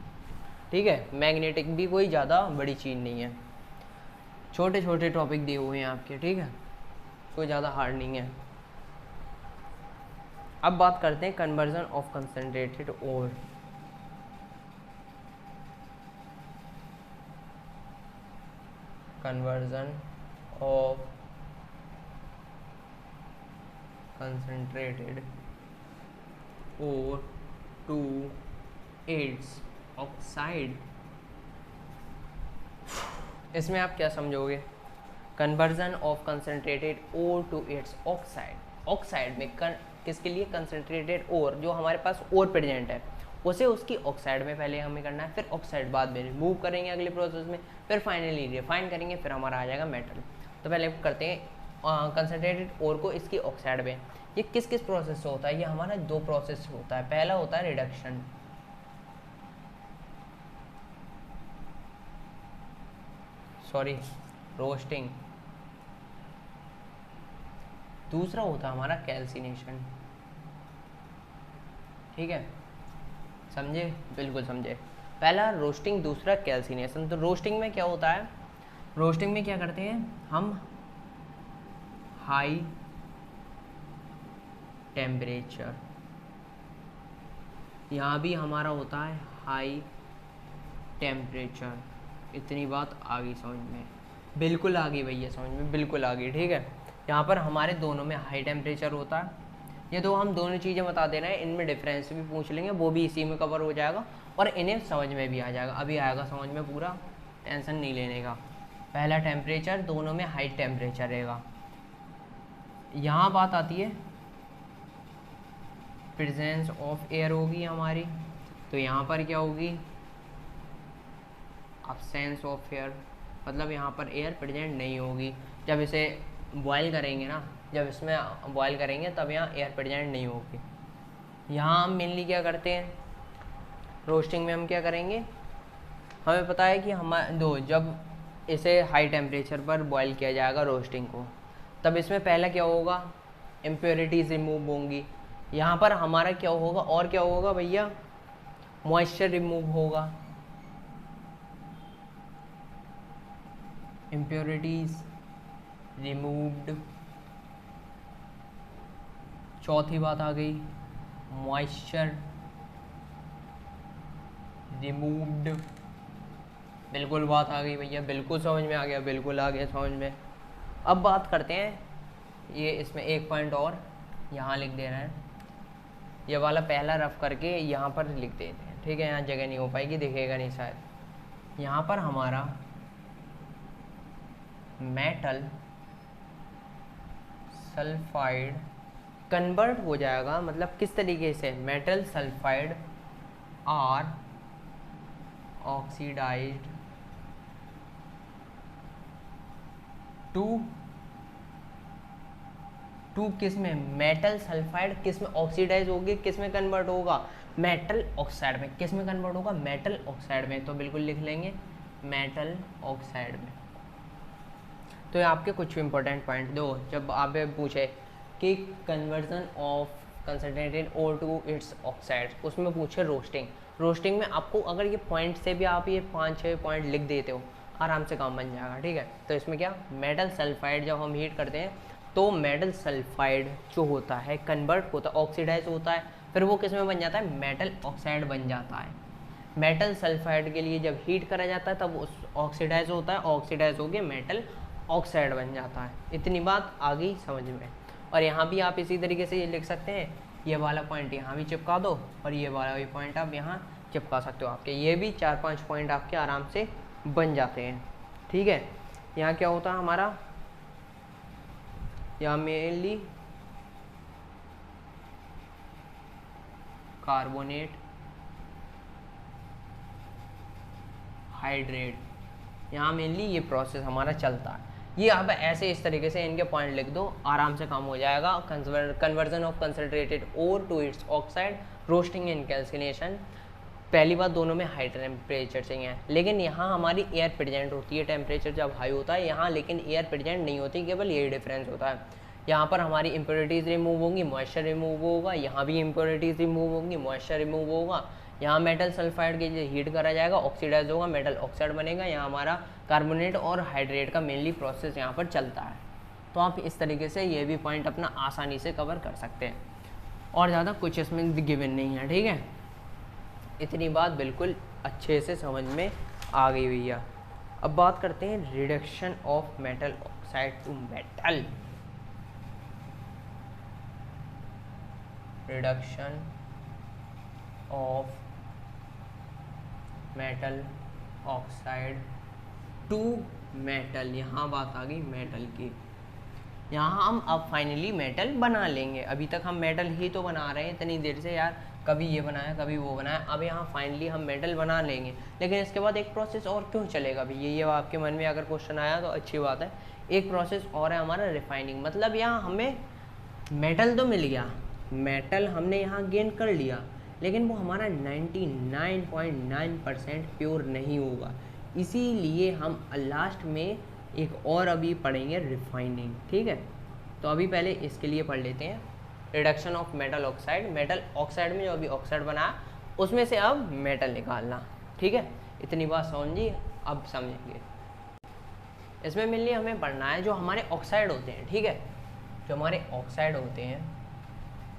ठीक है। मैग्नेटिक भी कोई ज़्यादा बड़ी चीज़ नहीं है, छोटे छोटे टॉपिक दिए हुए हैं आपके, ठीक है, कोई ज़्यादा हार्ड नहीं है। अब बात करते हैं conversion of concentrated ore. Conversion of concentrated ore to its oxide. इसमें आप क्या समझोगे, conversion of concentrated ore to its oxide. Oxide में किसके लिए, कंसंट्रेटेड ओर, जो हमारे पास ओर प्रेजेंट है उसे उसकी ऑक्साइड में पहले हमें करना है, फिर ऑक्साइड बाद में रिमूव करेंगे अगले प्रोसेस में, फिर फाइनली रिफाइन करेंगे, फिर हमारा आ जाएगा मेटल। तो पहले करते हैं कंसंट्रेटेड ओर को इसकी ऑक्साइड में। ये किस किस प्रोसेस से होता है, ये हमारा दो प्रोसेस होता है। पहला होता है रिडक्शन, रोस्टिंग। दूसरा होता है हमारा कैल्सिनेशन, ठीक है, समझे, बिल्कुल समझे। पहला रोस्टिंग, दूसरा कैल्सिनेशन। तो रोस्टिंग में क्या होता है, रोस्टिंग में क्या करते हैं हम, हाई टेम्परेचर, यहाँ भी हमारा होता है हाई टेम्परेचर। इतनी बात आ गई समझ में, बिल्कुल आ गई भैया समझ में, बिल्कुल आ गई, ठीक है। यहाँ पर हमारे दोनों में हाई टेम्परेचर होता है। ये तो हम दोनों चीज़ें बता दे रहे हैं, इनमें डिफरेंस भी पूछ लेंगे, वो भी इसी में कवर हो जाएगा, और इन्हें समझ में भी आ जाएगा, अभी आएगा समझ में, पूरा टेंशन नहीं लेने का। पहला टेम्परेचर, दोनों में हाई टेम्परेचर रहेगा। यहाँ बात आती है प्रेजेंस ऑफ एयर होगी हमारी, तो यहाँ पर क्या होगी, अब्सेंस ऑफ एयर, मतलब यहाँ पर एयर प्रेजेंट नहीं होगी। जब इसे बॉयल करेंगे ना, जब इसमें बॉयल करेंगे तब यहाँ एयर प्रेजेंट नहीं होगी। यहाँ हम मेनली क्या करते हैं, रोस्टिंग में हम क्या करेंगे, हमें पता है कि हम जब इसे हाई टेम्परेचर पर बॉयल किया जाएगा रोस्टिंग को, तब इसमें पहला क्या होगा, इम्प्योरिटीज़ रिमूव होंगी। यहाँ पर हमारा क्या होगा, और क्या होगा भैया, मॉइस्चर रिमूव होगा, इम्प्योरिटीज़ रिमूव्ड। चौथी बात आ गई, मॉइस्चर रिमूव्ड। बिल्कुल बात आ गई भैया, बिल्कुल समझ में आ गया, बिल्कुल आ गया समझ में। अब बात करते हैं, ये इसमें एक पॉइंट और यहाँ लिख दे रहे हैं, ये वाला पहला रफ करके यहाँ पर लिख देते हैं, ठीक है। यहाँ जगह नहीं हो पाएगी, दिखेगा नहीं शायद। यहाँ पर हमारा मेटल सल्फाइड कन्वर्ट हो जाएगा, मतलब किस तरीके से, metal sulphide are oxidised to किस में, मेटल सल्फाइड किस में ऑक्सीडाइज होगी, किस में कन्वर्ट होगा, मेटल ऑक्साइड में। किस में कन्वर्ट होगा, मेटल ऑक्साइड में। तो बिल्कुल लिख लेंगे मेटल ऑक्साइड में। तो ये आपके कुछ इंपॉर्टेंट पॉइंट दो, जब आप पूछे कि conversion of concentrated ore to its oxide, उसमें पूछे रोस्टिंग। रोस्टिंग में आपको अगर ये पॉइंट से भी आप ये 5-6 पॉइंट लिख देते हो, आराम से काम बन जाएगा, ठीक है। तो इसमें क्या, मेटल सल्फाइड जब हम हीट करते हैं तो मेटल सल्फाइड जो होता है कन्वर्ट होता है, ऑक्सीडाइज होता है, फिर वो किस में बन जाता है, मेटल ऑक्साइड बन जाता है। मेटल सल्फाइड के लिए जब हीट करा जाता है तब उस ऑक्सीडाइज होता है, ऑक्सीडाइज होकर मेटल ऑक्साइड बन जाता है। इतनी बात आ गई समझ में। और यहाँ भी आप इसी तरीके से ये लिख सकते हैं, ये वाला पॉइंट यहाँ भी चिपका दो और ये वाला भी पॉइंट आप यहाँ चिपका सकते हो। आपके ये भी 4-5 पॉइंट आपके आराम से बन जाते हैं, ठीक है। यहाँ क्या होता है हमारा, यहाँ मेनली कार्बोनेट हाइड्रेट, यहाँ मेनली ये प्रोसेस हमारा चलता है। ये आप ऐसे इस तरीके से इनके पॉइंट लिख दो, आराम से काम हो जाएगा। Conversion of concentrated ore to its oxide, roasting and calcination. पहली बात, दोनों में हाई टेम्परेचर चाहिए, लेकिन यहाँ हमारी एयर प्रेजेंट होती है, टेम्परेचर जब हाई होता है यहाँ, लेकिन एयर प्रेजेंट नहीं होती, केवल यही डिफरेंस होता है। यहाँ पर हमारी इम्प्योरिटीज़ रिमूव होंगी, मॉइस्चर रिमूव होगा, यहाँ भी इम्प्योरिटीज़ रिमूव होंगी, मॉइस्चर रिमूव होगा। यहाँ मेटल सल्फाइड के लिए हीट करा जाएगा, ऑक्सीडाइज होगा, मेटल ऑक्साइड बनेगा। यहाँ हमारा कार्बोनेट और हाइड्रेट का मेनली प्रोसेस यहाँ पर चलता है। तो आप इस तरीके से ये भी पॉइंट अपना आसानी से कवर कर सकते हैं, और ज़्यादा कुछ इसमें गिवन नहीं है, ठीक है। इतनी बात बिल्कुल अच्छे से समझ में आ गई भैया। अब बात करते हैं reduction of metal oxide to metal. Reduction of metal oxide to metal, यहाँ बात आ गई मेटल की। यहाँ हम अब फाइनली मेटल बना लेंगे। अभी तक हम मेटल ही तो बना रहे हैं इतनी देर से यार, कभी ये बनाया कभी वो बनाया। अब यहाँ फाइनली हम मेटल बना लेंगे, लेकिन इसके बाद एक प्रोसेस और क्यों चलेगा भी, ये आपके मन में अगर क्वेश्चन आया तो अच्छी बात है। एक प्रोसेस और है हमारा रिफाइनिंग, मतलब यहाँ हमें मेटल तो मिल गया, मेटल हमने यहाँ गेन कर लिया, लेकिन वो हमारा 99.9% प्योर नहीं होगा। इसीलिए हम लास्ट में एक और अभी पढ़ेंगे रिफाइनिंग, ठीक है। तो अभी पहले इसके लिए पढ़ लेते हैं reduction of metal oxide. Metal oxide में जो अभी ऑक्साइड बना उसमें से अब मेटल निकालना, ठीक है। इतनी बात समझिए, अब समझेंगे। इसमें मेनली हमें पढ़ना है जो हमारे ऑक्साइड होते हैं, ठीक है। जो हमारे ऑक्साइड होते हैं,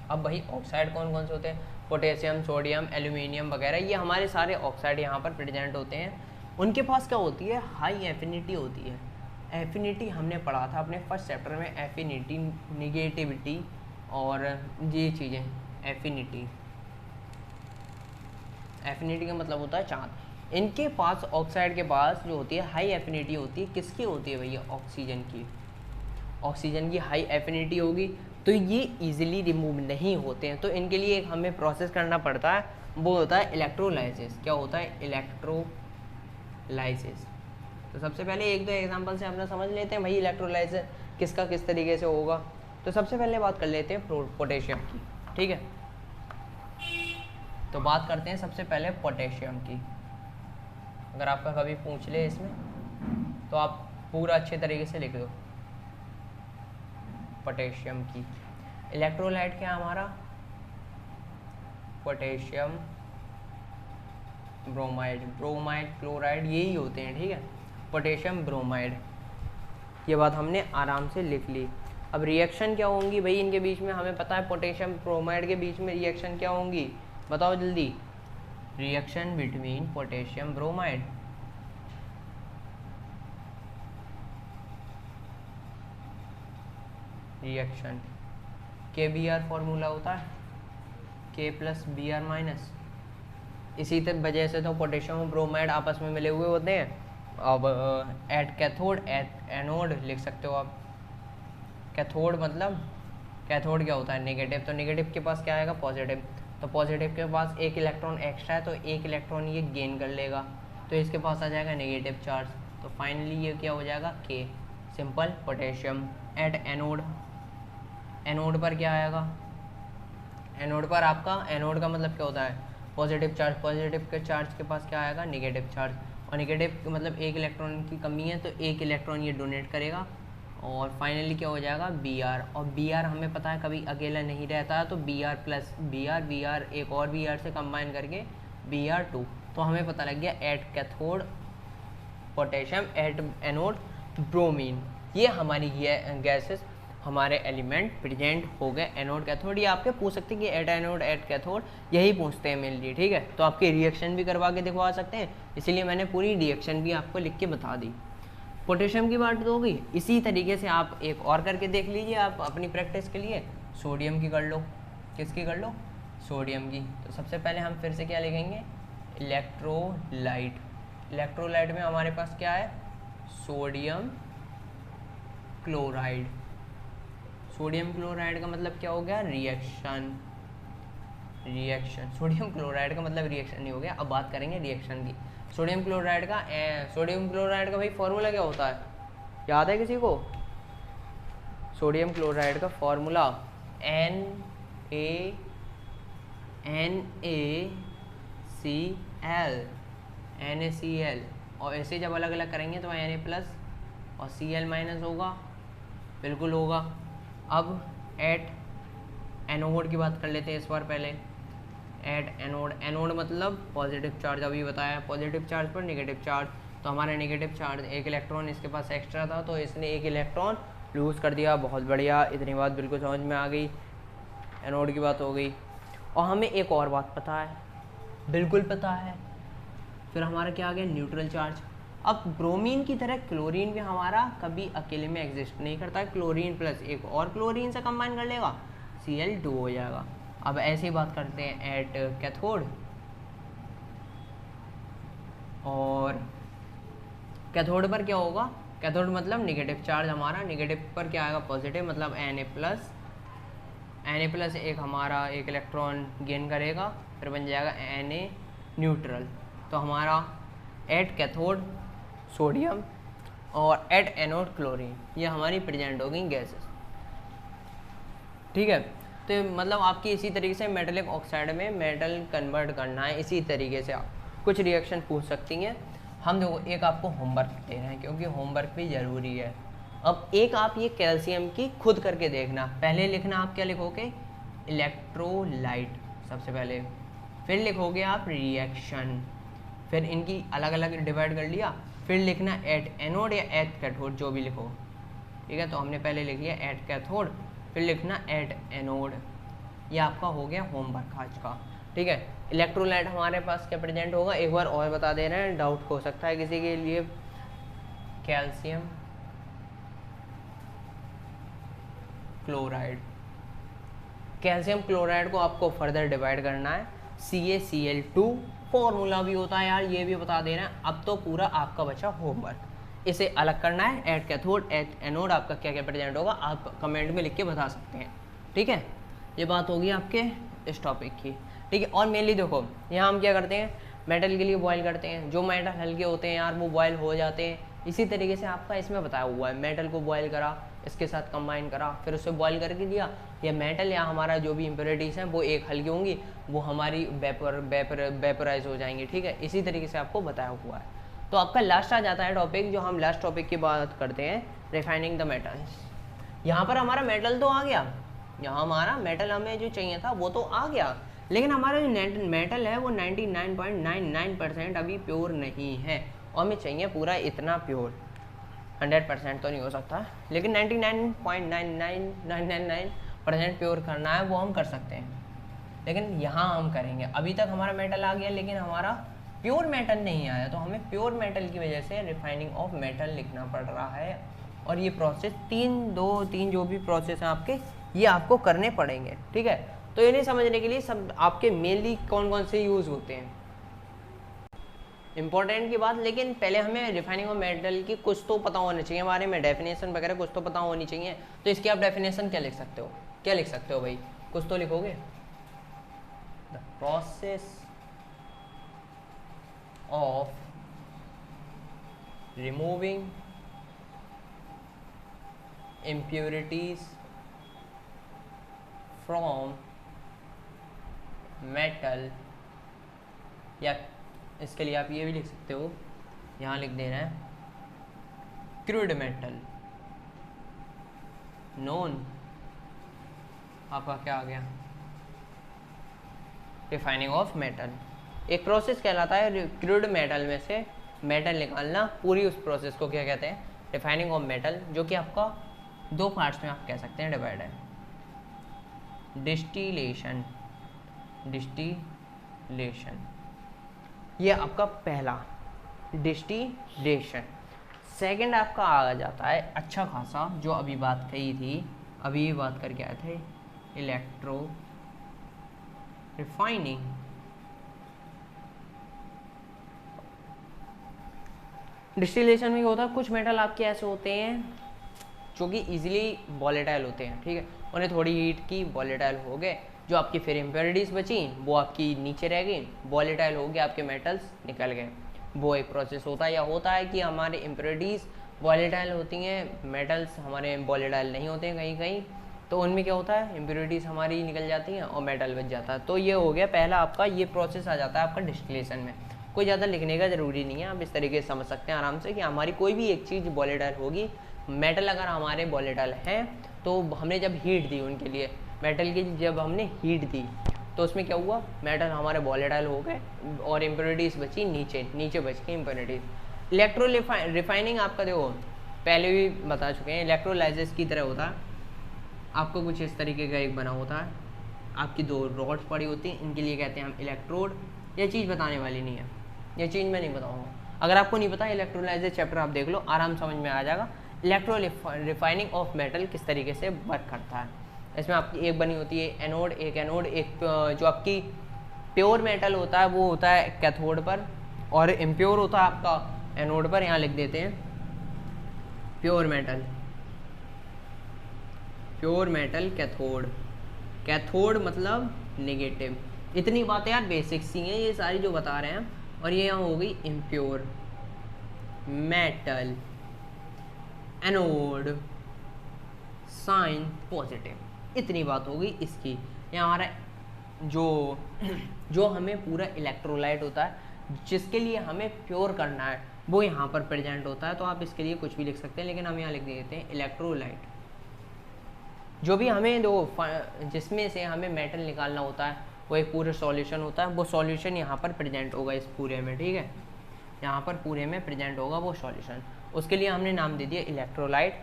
अब वही ऑक्साइड कौन कौन से होते हैं, पोटेशियम, सोडियम, एल्यूमिनियम वगैरह, ये हमारे सारे ऑक्साइड यहाँ पर प्रेजेंट होते हैं। उनके पास क्या होती है, हाई एफिनिटी होती है। एफिनिटी हमने पढ़ा था अपने फर्स्ट चैप्टर में, एफिनिटी, निगेटिविटी और ये चीज़ें। एफिनिटी, एफिनिटी का मतलब होता है चार्ज। इनके पास ऑक्साइड के पास जो होती है हाई एफिनिटी होती है, किसकी होती है भैया, ऑक्सीजन की। ऑक्सीजन की हाई एफिनिटी होगी तो ये इजीली रिमूव नहीं होते हैं, तो इनके लिए एक हमें प्रोसेस करना पड़ता है, वो होता है इलेक्ट्रोलाइसिस। क्या होता है, इलेक्ट्रोलाइसिस। तो सबसे पहले एक दो एग्जांपल से अपना समझ लेते हैं भाई इलेक्ट्रोलाइसिस किसका किस तरीके से होगा। तो सबसे पहले बात कर लेते हैं पोटेशियम की, ठीक है। तो बात करते हैं सबसे पहले पोटेशियम की। अगर आपका कभी पूछ ले इसमें तो आप पूरा अच्छे तरीके से लिख दो पोटेशियम की। इलेक्ट्रोलाइट क्या हमारा, पोटेशियम ब्रोमाइड, ब्रोमाइड क्लोराइड यही होते हैं, ठीक है। पोटेशियम ब्रोमाइड, ये बात हमने आराम से लिख ली। अब रिएक्शन क्या होंगी भाई इनके बीच में, हमें पता है पोटेशियम ब्रोमाइड के बीच में रिएक्शन क्या होंगी, बताओ जल्दी। Reaction between potassium bromide, reaction. के बी आर फॉर्मूला होता है के प्लस बी आर माइनस। इसी वजह से तो पोटेशियम और ब्रोमाइड आपस में मिले हुए होते हैं। अब एट कैथोड एट एनोड लिख सकते हो आप। कैथोड मतलब कैथोड क्या होता है, नेगेटिव, तो नेगेटिव के पास क्या आएगा, पॉजिटिव। तो पॉजिटिव के पास एक इलेक्ट्रॉन एक्स्ट्रा है तो एक इलेक्ट्रॉन ये गेन कर लेगा, तो इसके पास आ जाएगा नेगेटिव चार्ज। तो फाइनली ये क्या हो जाएगा, के। Simple. Potassium at anode, anode पर क्या आएगा, एनोड पर आपका, एनोड का मतलब क्या होता है, पॉजिटिव चार्ज। पॉजिटिव के चार्ज के पास क्या आएगा, नेगेटिव चार्ज। और नेगेटिव मतलब एक इलेक्ट्रॉन की कमी है तो एक इलेक्ट्रॉन ये डोनेट करेगा। और फाइनली क्या हो जाएगा, बी आर। और बी आर हमें पता है कभी अकेला नहीं रहता है, तो B R plus B R एक और बी आर से कंबाइन करके बी आर 2। तो हमें पता लग गया at cathode potassium at anode bromine. ये हमारी गैसेस, हमारे एलिमेंट प्रेजेंट हो गए एनोड कैथोड। ये आपके पूछ सकते हैं कि एट एनोड एट कैथोड, यही पूछते हैं मेनली, ठीक है। तो आपके रिएक्शन भी करवा के दिखवा सकते हैं, इसीलिए मैंने पूरी रिएक्शन भी आपको लिख के बता दी। पोटेशियम की बात तो होगी, इसी तरीके से आप एक और करके देख लीजिए आप अपनी प्रैक्टिस के लिए। सोडियम की कर लो। किसकी कर लो, सोडियम की। तो सबसे पहले हम फिर से क्या लिखेंगे, इलेक्ट्रोलाइट। इलेक्ट्रोलाइट में हमारे पास क्या है, सोडियम क्लोराइड। सोडियम क्लोराइड का मतलब क्या हो गया, रिएक्शन। रिएक्शन, सोडियम क्लोराइड का मतलब रिएक्शन नहीं हो गया। अब बात करेंगे रिएक्शन की। सोडियम क्लोराइड का भाई फॉर्मूला क्या होता है, याद है किसी को? सोडियम क्लोराइड का फॉर्मूला NaCl। और ऐसे जब अलग अलग करेंगे तो Na+ और Cl- होगा, बिल्कुल होगा। अब एट एनोड की बात कर लेते हैं इस बार पहले। एट एनोड, एनोड मतलब पॉजिटिव चार्ज, अभी बताया पॉजिटिव चार्ज पर नेगेटिव चार्ज। तो हमारा नेगेटिव चार्ज, एक इलेक्ट्रॉन इसके पास एक्स्ट्रा था तो इसने एक इलेक्ट्रॉन लूज़ कर दिया। बहुत बढ़िया, इतनी बात बिल्कुल समझ में आ गई। एनोड की बात हो गई। और हमें एक और बात पता है, बिल्कुल पता है, फिर हमारा क्या आ गया, न्यूट्रल चार्ज। अब ब्रोमीन की तरह क्लोरीन भी हमारा कभी अकेले में एग्जिस्ट नहीं करता है। क्लोरीन प्लस एक और क्लोरीन से कंबाइन कर लेगा, Cl2 हो जाएगा। अब ऐसे ही बात करते हैं एट कैथोड। और कैथोड पर क्या होगा, कैथोड मतलब नेगेटिव चार्ज हमारा, नेगेटिव पर क्या आएगा, पॉजिटिव, मतलब Na+ एक हमारा एक इलेक्ट्रॉन गेन करेगा, फिर बन जाएगा Na न्यूट्रल। तो हमारा एट कैथोड सोडियम और एट एनोड क्लोरीन, ये हमारी प्रेजेंट हो गई गैसेस, ठीक है। तो मतलब आपकी इसी तरीके से मेटलिक ऑक्साइड में मेटल कन्वर्ट करना है, इसी तरीके से आप कुछ रिएक्शन पूछ सकती हैं। हम देखो एक आपको होमवर्क दे रहे हैं क्योंकि होमवर्क भी ज़रूरी है। अब एक आप ये कैल्शियम की खुद करके देखना। पहले लिखना आप क्या लिखोगे, इलेक्ट्रोलाइट सबसे पहले, फिर लिखोगे आप रिएक्शन, फिर इनकी अलग अलग डिवाइड कर लिया, फिर लिखना एट एनोड या एट कैथोड, जो भी लिखो, ठीक है। तो हमने पहले लिख लिया एट कैथोड, फिर लिखना एट एनोड। ये आपका हो गया होमवर्क आज का, ठीक है। इलेक्ट्रोलाइट हमारे पास क्या प्रेजेंट होगा, एक बार और बता दे रहे हैं, डाउट हो सकता है किसी के लिए। कैल्शियम क्लोराइड, कैल्शियम क्लोराइड को आपको फर्दर डिवाइड करना है, CaCl2 फॉर्मूला भी होता है यार, ये भी बता दे रहे हैं। अब तो पूरा आपका बचा होमवर्क, इसे अलग करना है। एट कैथोड एट एनोड आपका क्या क्या प्रेजेंट होगा आप कमेंट में लिख के बता सकते हैं, ठीक है। ये बात होगी आपके इस टॉपिक की, ठीक है। और मेनली देखो यहाँ हम क्या करते हैं, मेटल के लिए बॉयल करते हैं, जो मेटल हल्के होते हैं यार वो बॉयल हो जाते हैं। इसी तरीके से आपका इसमें बताया हुआ है, मेटल को बॉयल करा, इसके साथ कंबाइन करा, फिर उसे बॉयल करके दिया, या मेटल या हमारा जो भी इम्प्योरिटीज़ हैं वो एक हल्की होंगी, वो हमारी वेपराइज हो जाएंगी, ठीक है। इसी तरीके से आपको बताया हुआ है। तो आपका लास्ट आ जाता है टॉपिक, जो हम लास्ट टॉपिक की बात करते हैं, रिफाइनिंग द मेटल्स। यहाँ पर हमारा मेटल तो आ गया, यहाँ हमारा मेटल हमें जो चाहिए था वो तो आ गया, लेकिन हमारा जो मेटल है वो 99.99% अभी प्योर नहीं है, और हमें चाहिए पूरा इतना प्योर। 100% तो नहीं हो सकता, लेकिन 99.99999% प्योर करना है वो हम कर सकते हैं, लेकिन यहाँ हम करेंगे। अभी तक हमारा मेटल आ गया लेकिन हमारा प्योर मेटल नहीं आया, तो हमें प्योर मेटल की वजह से रिफाइनिंग ऑफ मेटल लिखना पड़ रहा है। और ये प्रोसेस तीन जो भी प्रोसेस हैं आपके, ये आपको करने पड़ेंगे, ठीक है। तो इन्हें समझने के लिए सब आपके मेनली कौन कौन से यूज़ होते हैं, इंपॉर्टेंट की बात। लेकिन पहले हमें रिफाइनिंग ऑफ मेटल की कुछ तो पता होना चाहिए बारे में, डेफिनेशन वगैरह कुछ तो पता होनी चाहिए। तो इसकी आप डेफिनेशन क्या लिख सकते हो, क्या लिख सकते हो भाई, कुछ तो लिखोगे। The process of removing impurities from metal, या इसके लिए आप ये भी लिख सकते हो, यहाँ लिख देना है क्रूड मेटल नोन, आपका क्या आ गया, रिफाइनिंग ऑफ मेटल। एक प्रोसेस कहलाता है क्रूड मेटल में से मेटल निकालना, पूरी उस प्रोसेस को क्या कहते हैं, रिफाइनिंग ऑफ मेटल, जो कि आपका दो पार्ट्स में आप कह सकते हैं डिवाइड है। डिस्टिलेशन, ये आपका पहला डिस्टिलेशन। सेकंड आपका आ जाता है अच्छा खासा, जो अभी बात कही थी, अभी बात करके आए थे, इलेक्ट्रो रिफाइनिंग। डिस्टिलेशन में होता है कुछ मेटल आपके ऐसे होते हैं जो कि इजीली वॉलेटाइल होते हैं, ठीक है, उन्हें थोड़ी हीट की वॉलेटाइल हो गए, जो आपकी फिर इम्प्योरिटीज़ बची वो आपकी नीचे रह गई, वॉलेटाइल हो गए, आपके मेटल्स निकल गए। वो एक प्रोसेस होता है, या होता है कि हमारे इम्प्योरिटीज़ वॉलेटाइल होती हैं, मेटल्स हमारे वॉलेटाइल नहीं होते हैं कहीं कहीं, तो उनमें क्या होता है, इम्प्योरिटीज़ हमारी निकल जाती हैं और मेटल बच जाता है। तो ये हो गया पहला आपका, ये प्रोसेस आ जाता है आपका डिस्टिलेशन में। कोई ज़्यादा लिखने का ज़रूरी नहीं है, आप इस तरीके से समझ सकते हैं आराम से कि हमारी कोई भी एक चीज़ वॉलेटाइल होगी, मेटल अगर हमारे वॉलेटाइल हैं तो हमने जब हीट दी उनके लिए, मेटल की जब हमने हीट दी तो उसमें क्या हुआ, मेटल हमारे वॉलेटाइल हो गए और इम्प्योरिटीज़ बची नीचे बच गई इम्प्योरिटीज़। इलेक्ट्रो रिफाइनिंग आपका देखो पहले भी बता चुके हैं, इलेक्ट्रोलाइसिस की तरह होता है। आपको कुछ इस तरीके का एक बना होता है, आपकी दो रॉड्स पड़ी होती हैं, इनके लिए कहते हैं हम इलेक्ट्रोड। ये चीज़ बताने वाली नहीं है, ये चीज़ मैं नहीं बताऊँगा। अगर आपको नहीं पता इलेक्ट्रोलाइसिस चैप्टर आप देख लो, आराम समझ में आ जाएगा इलेक्ट्रो रिफाइनिंग ऑफ मेटल किस तरीके से वर्क करता है। इसमें आपकी एक बनी होती है एनोड, एक जो आपकी प्योर मेटल होता है वो होता है कैथोड पर, और इम्प्योर होता है आपका एनोड पर। यहाँ लिख देते हैं प्योर मेटल कैथोड मतलब नेगेटिव। इतनी बातें यार बेसिक्स ही हैं ये सारी जो बता रहे हैं। और ये यहाँ हो गई impure metal, anode, sign positive, इतनी बात होगी इसकी। यहाँ हमारा जो हमें पूरा इलेक्ट्रोलाइट होता है, जिसके लिए हमें प्योर करना है, वो यहाँ पर प्रेजेंट होता है। तो आप इसके लिए कुछ भी लिख सकते हैं, लेकिन हम यहाँ लिख देते हैं इलेक्ट्रोलाइट। जो भी हमें जिसमें से हमें मेटल निकालना होता है वो एक पूरा सॉल्यूशन होता है, वो सॉल्यूशन यहाँ पर प्रेजेंट होगा इस पूरे में, ठीक है, यहाँ पर पूरे में प्रेजेंट होगा वो सॉल्यूशन। उसके लिए हमने नाम दे दिया इलेक्ट्रोलाइट।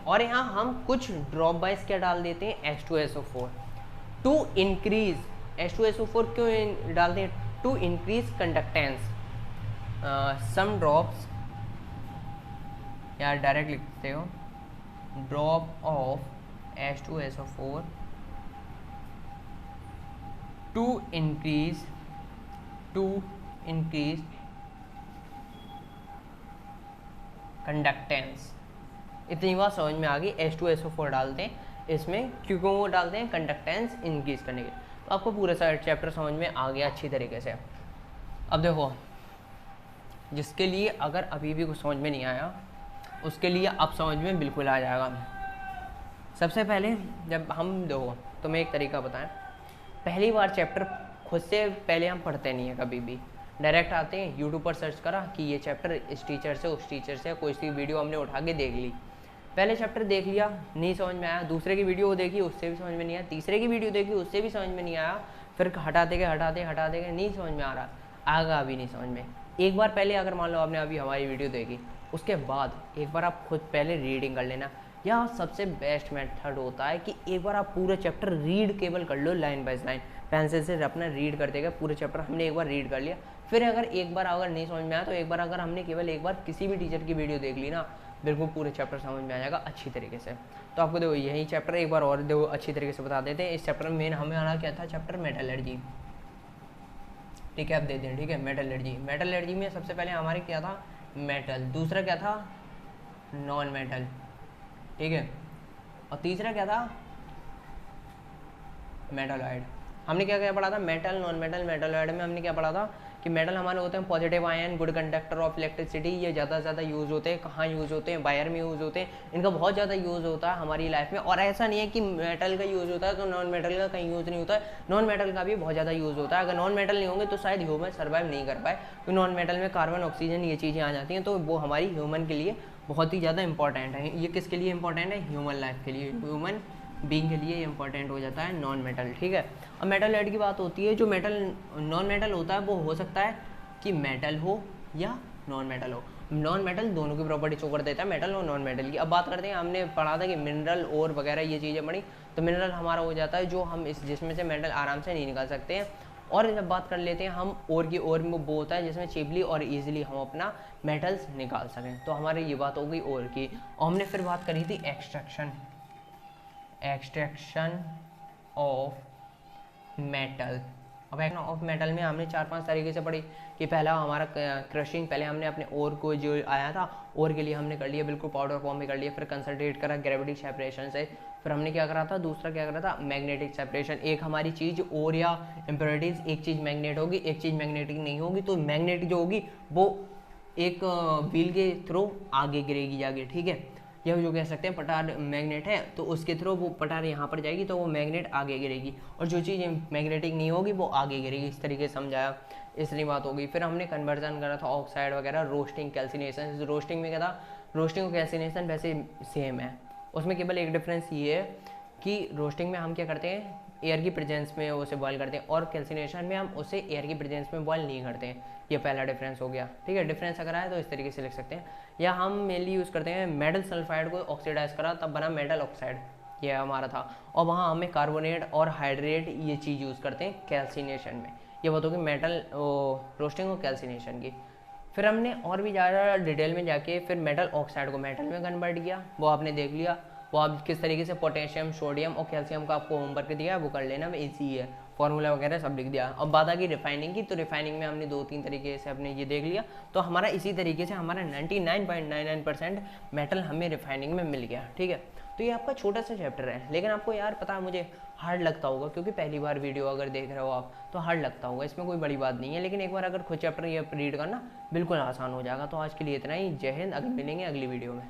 और यहाँ हम कुछ ड्रॉप वाइज क्या डाल देते हैं, H2SO4 टू इंक्रीज। H2SO4 क्यों डालते हैं, to increase conductance. Some drops, यार डायरेक्ट लिखते हो, drop of H2SO4 to increase conductance. इतनी बात समझ में आ गई। H2SO4 डालते हैं इसमें, क्योंकि वो डालते हैं कंडक्टेंस इंक्रीज करने के। तो आपको पूरा सा चैप्टर समझ में आ गया अच्छी तरीके से। अब देखो, जिसके लिए अगर अभी भी कुछ समझ में नहीं आया, उसके लिए अब समझ में बिल्कुल आ जाएगा। सबसे पहले जब हम देखो, तुम्हें एक तरीका बताएं, पहली बार चैप्टर खुद से पहले हम पढ़ते नहीं हैं कभी भी, डायरेक्ट आते हैं यूट्यूब पर सर्च करा कि ये चैप्टर इस टीचर से उस टीचर से, कोई सी वीडियो हमने उठा के देख ली, पहले चैप्टर देख लिया, नहीं समझ में आया, दूसरे की वीडियो देखी उससे भी समझ में नहीं आया, तीसरे की वीडियो देखी उससे भी समझ में नहीं आया, फिर हटाते गए नहीं समझ में आ रहा, आगा अभी नहीं समझ में। एक बार पहले अगर मान लो आपने अभी हमारी वीडियो देखी, उसके बाद एक बार आप खुद पहले रीडिंग कर लेना। या सबसे बेस्ट मेथड होता है कि एक बार आप पूरा चैप्टर रीड केवल कर लो, लाइन बाय लाइन पेंसिल से अपना रीड करते गए। पूरे चैप्टर हमने एक बार रीड कर लिया, फिर अगर एक बार अगर नहीं समझ में आया तो एक बार अगर हमने केवल एक बार किसी भी टीचर की वीडियो देख ली ना, बिल्कुल पूरे चैप्टर समझ में आ जाएगा अच्छी तरीके से। तो आपको देखो यही चैप्टर एक बार और देखो अच्छी तरीके से बता देते हैं। इस चैप्टर में मेन हमें आना क्या था, चैप्टर मेटलर्जी, ठीक है, आप दे दें, ठीक है। मेटलर्जी, मेटलर्जी में सबसे पहले हमारे क्या था, मेटल, दूसरा क्या था, नॉन मेटल, ठीक है, और तीसरा क्या था, मेटलॉइड। हमने क्या क्या पढ़ा था, मेटल, नॉन मेटल, मेटलॉइड में हमने क्या पढ़ा था कि मेटल हमारे होते हैं positive ion, good conductor of electricity. ये ज़्यादा से ज़्यादा यूज़ होते हैं, कहाँ यूज़ होते हैं, वायर में यूज़ होते हैं, इनका बहुत ज़्यादा यूज़ होता है हमारी लाइफ में। और ऐसा नहीं है कि मेटल का यूज़ होता है तो नॉन मेटल का कहीं यूज़ नहीं होता है, नॉन मेटल का भी बहुत ज़्यादा यूज़ होता है। अगर नॉन मेटल नहीं होंगे तो शायद ह्यूमन सर्वाइव नहीं कर पाए, क्योंकि नॉन मेटल में कार्बन, ऑक्सीजन, ये चीज़ें आ जाती हैं, तो वो हमारी ह्यूमन के लिए बहुत ही ज़्यादा इंपॉर्टेंट है। ये किसके लिए इंपॉर्टेंट है, ह्यूमन लाइफ के लिए, ह्यूमन बीइंग के लिए इंपॉर्टेंट हो जाता है नॉन मेटल, ठीक है। अब मेटलॉइड की बात होती है, जो मेटल नॉन मेटल होता है वो हो सकता है कि मेटल हो या नॉन मेटल हो। नॉन मेटल दोनों की प्रॉपर्टी शो कर देता है, मेटल और नॉन मेटल की। अब बात करते हैं, हमने पढ़ा था कि मिनरल और वगैरह ये चीज़ें पढ़ी, तो मिनरल हमारा हो जाता है जो हम इस जिसमें से मेटल आराम से नहीं निकाल सकते हैं। और जब बात कर लेते हैं हम ओर की, ओर में वो होता है जिसमें चीपली और ईजिली हम अपना मेटल्स निकाल सकें। तो हमारी ये बात हो गई ओर की। और हमने फिर बात करी थी एक्सट्रैक्शन ऑफ मेटल। अब ऑफ मेटल में हमने 4-5 तरीके से पढ़ी कि पहला हमारा क्रशिंग, पहले हमने अपने ओर को जो आया था ओर के लिए हमने कर लिया, बिल्कुल पाउडर फॉर्म में कर लिया, फिर कंसनट्रेट करा ग्रेविटी सेपरेशन से, फिर हमने क्या करा था, दूसरा क्या करा था, मैग्नेटिक सेपरेशन। एक हमारी चीज़ ओर या इम्प्योरिटीज, एक चीज़ मैग्नेट होगी, एक चीज़ मैग्नेटिक नहीं होगी, तो मैग्नेटिक जो होगी वो एक व्हील के थ्रू आगे गिरेगी जाके, ठीक है। यह जो कह सकते हैं पटार मैग्नेट है तो उसके थ्रू वो पटार यहाँ पर जाएगी तो वो मैग्नेट आगे गिरेगी, और जो चीज़ मैग्नेटिक नहीं होगी वो आगे गिरेगी। इस तरीके से समझाया, इसलिए बात होगी। फिर हमने कन्वर्जन करा था ऑक्साइड वगैरह, रोस्टिंग, कैल्सिनेशन। रोस्टिंग में क्या था, रोस्टिंग और कैल्सिनेशन वैसे सेम है, उसमें केवल एक डिफरेंस ये है कि रोस्टिंग में हम क्या करते हैं, एयर की प्रेजेंस में उसे बॉयल करते हैं, और कैल्सिनेशन में हम उसे एयर की प्रेजेंस में बॉयल नहीं करते हैं। ये पहला डिफरेंस हो गया, ठीक है। डिफरेंस अगर आए तो इस तरीके से लिख सकते हैं। या हम मेनली यूज़ करते हैं मेटल सल्फाइड को ऑक्सीडाइज करा तब बना मेटल ऑक्साइड, ये हमारा था। और वहाँ हमें कार्बोनेट और हाइड्रेट ये चीज़ यूज़ करते हैं कैल्सिनेशन में। ये बात होगी मेटल रोस्टिंग और कैल्सिनेशन की। फिर हमने और भी ज़्यादा डिटेल में जाके फिर मेटल ऑक्साइड को मेटल में कन्वर्ट किया, वो आपने देख लिया। वो आप किस तरीके से पोटेशियम, सोडियम और कैल्शियम का आपको होमवर्क दिया है वो कर लेना, ईजी है, फॉर्मूला वगैरह सब लिख दिया। अब बात आ गई रिफाइनिंग की, तो रिफाइनिंग में हमने 2-3 तरीके से अपने ये देख लिया। तो हमारा इसी तरीके से हमारा 99.99% मेटल हमें रिफाइनिंग में मिल गया, ठीक है। तो ये आपका छोटा सा चैप्टर है, लेकिन आपको यार पता है मुझे हार्ड लगता होगा, क्योंकि पहली बार वीडियो अगर देख रहे हो आप तो हार्ड लगता होगा, इसमें कोई बड़ी बात नहीं है। लेकिन एक बार अगर खुद चैप्टर ये रीड करना बिल्कुल आसान हो जाएगा। तो आज के लिए इतना ही, जय हिंद, अगले मिलेंगे अगली वीडियो में।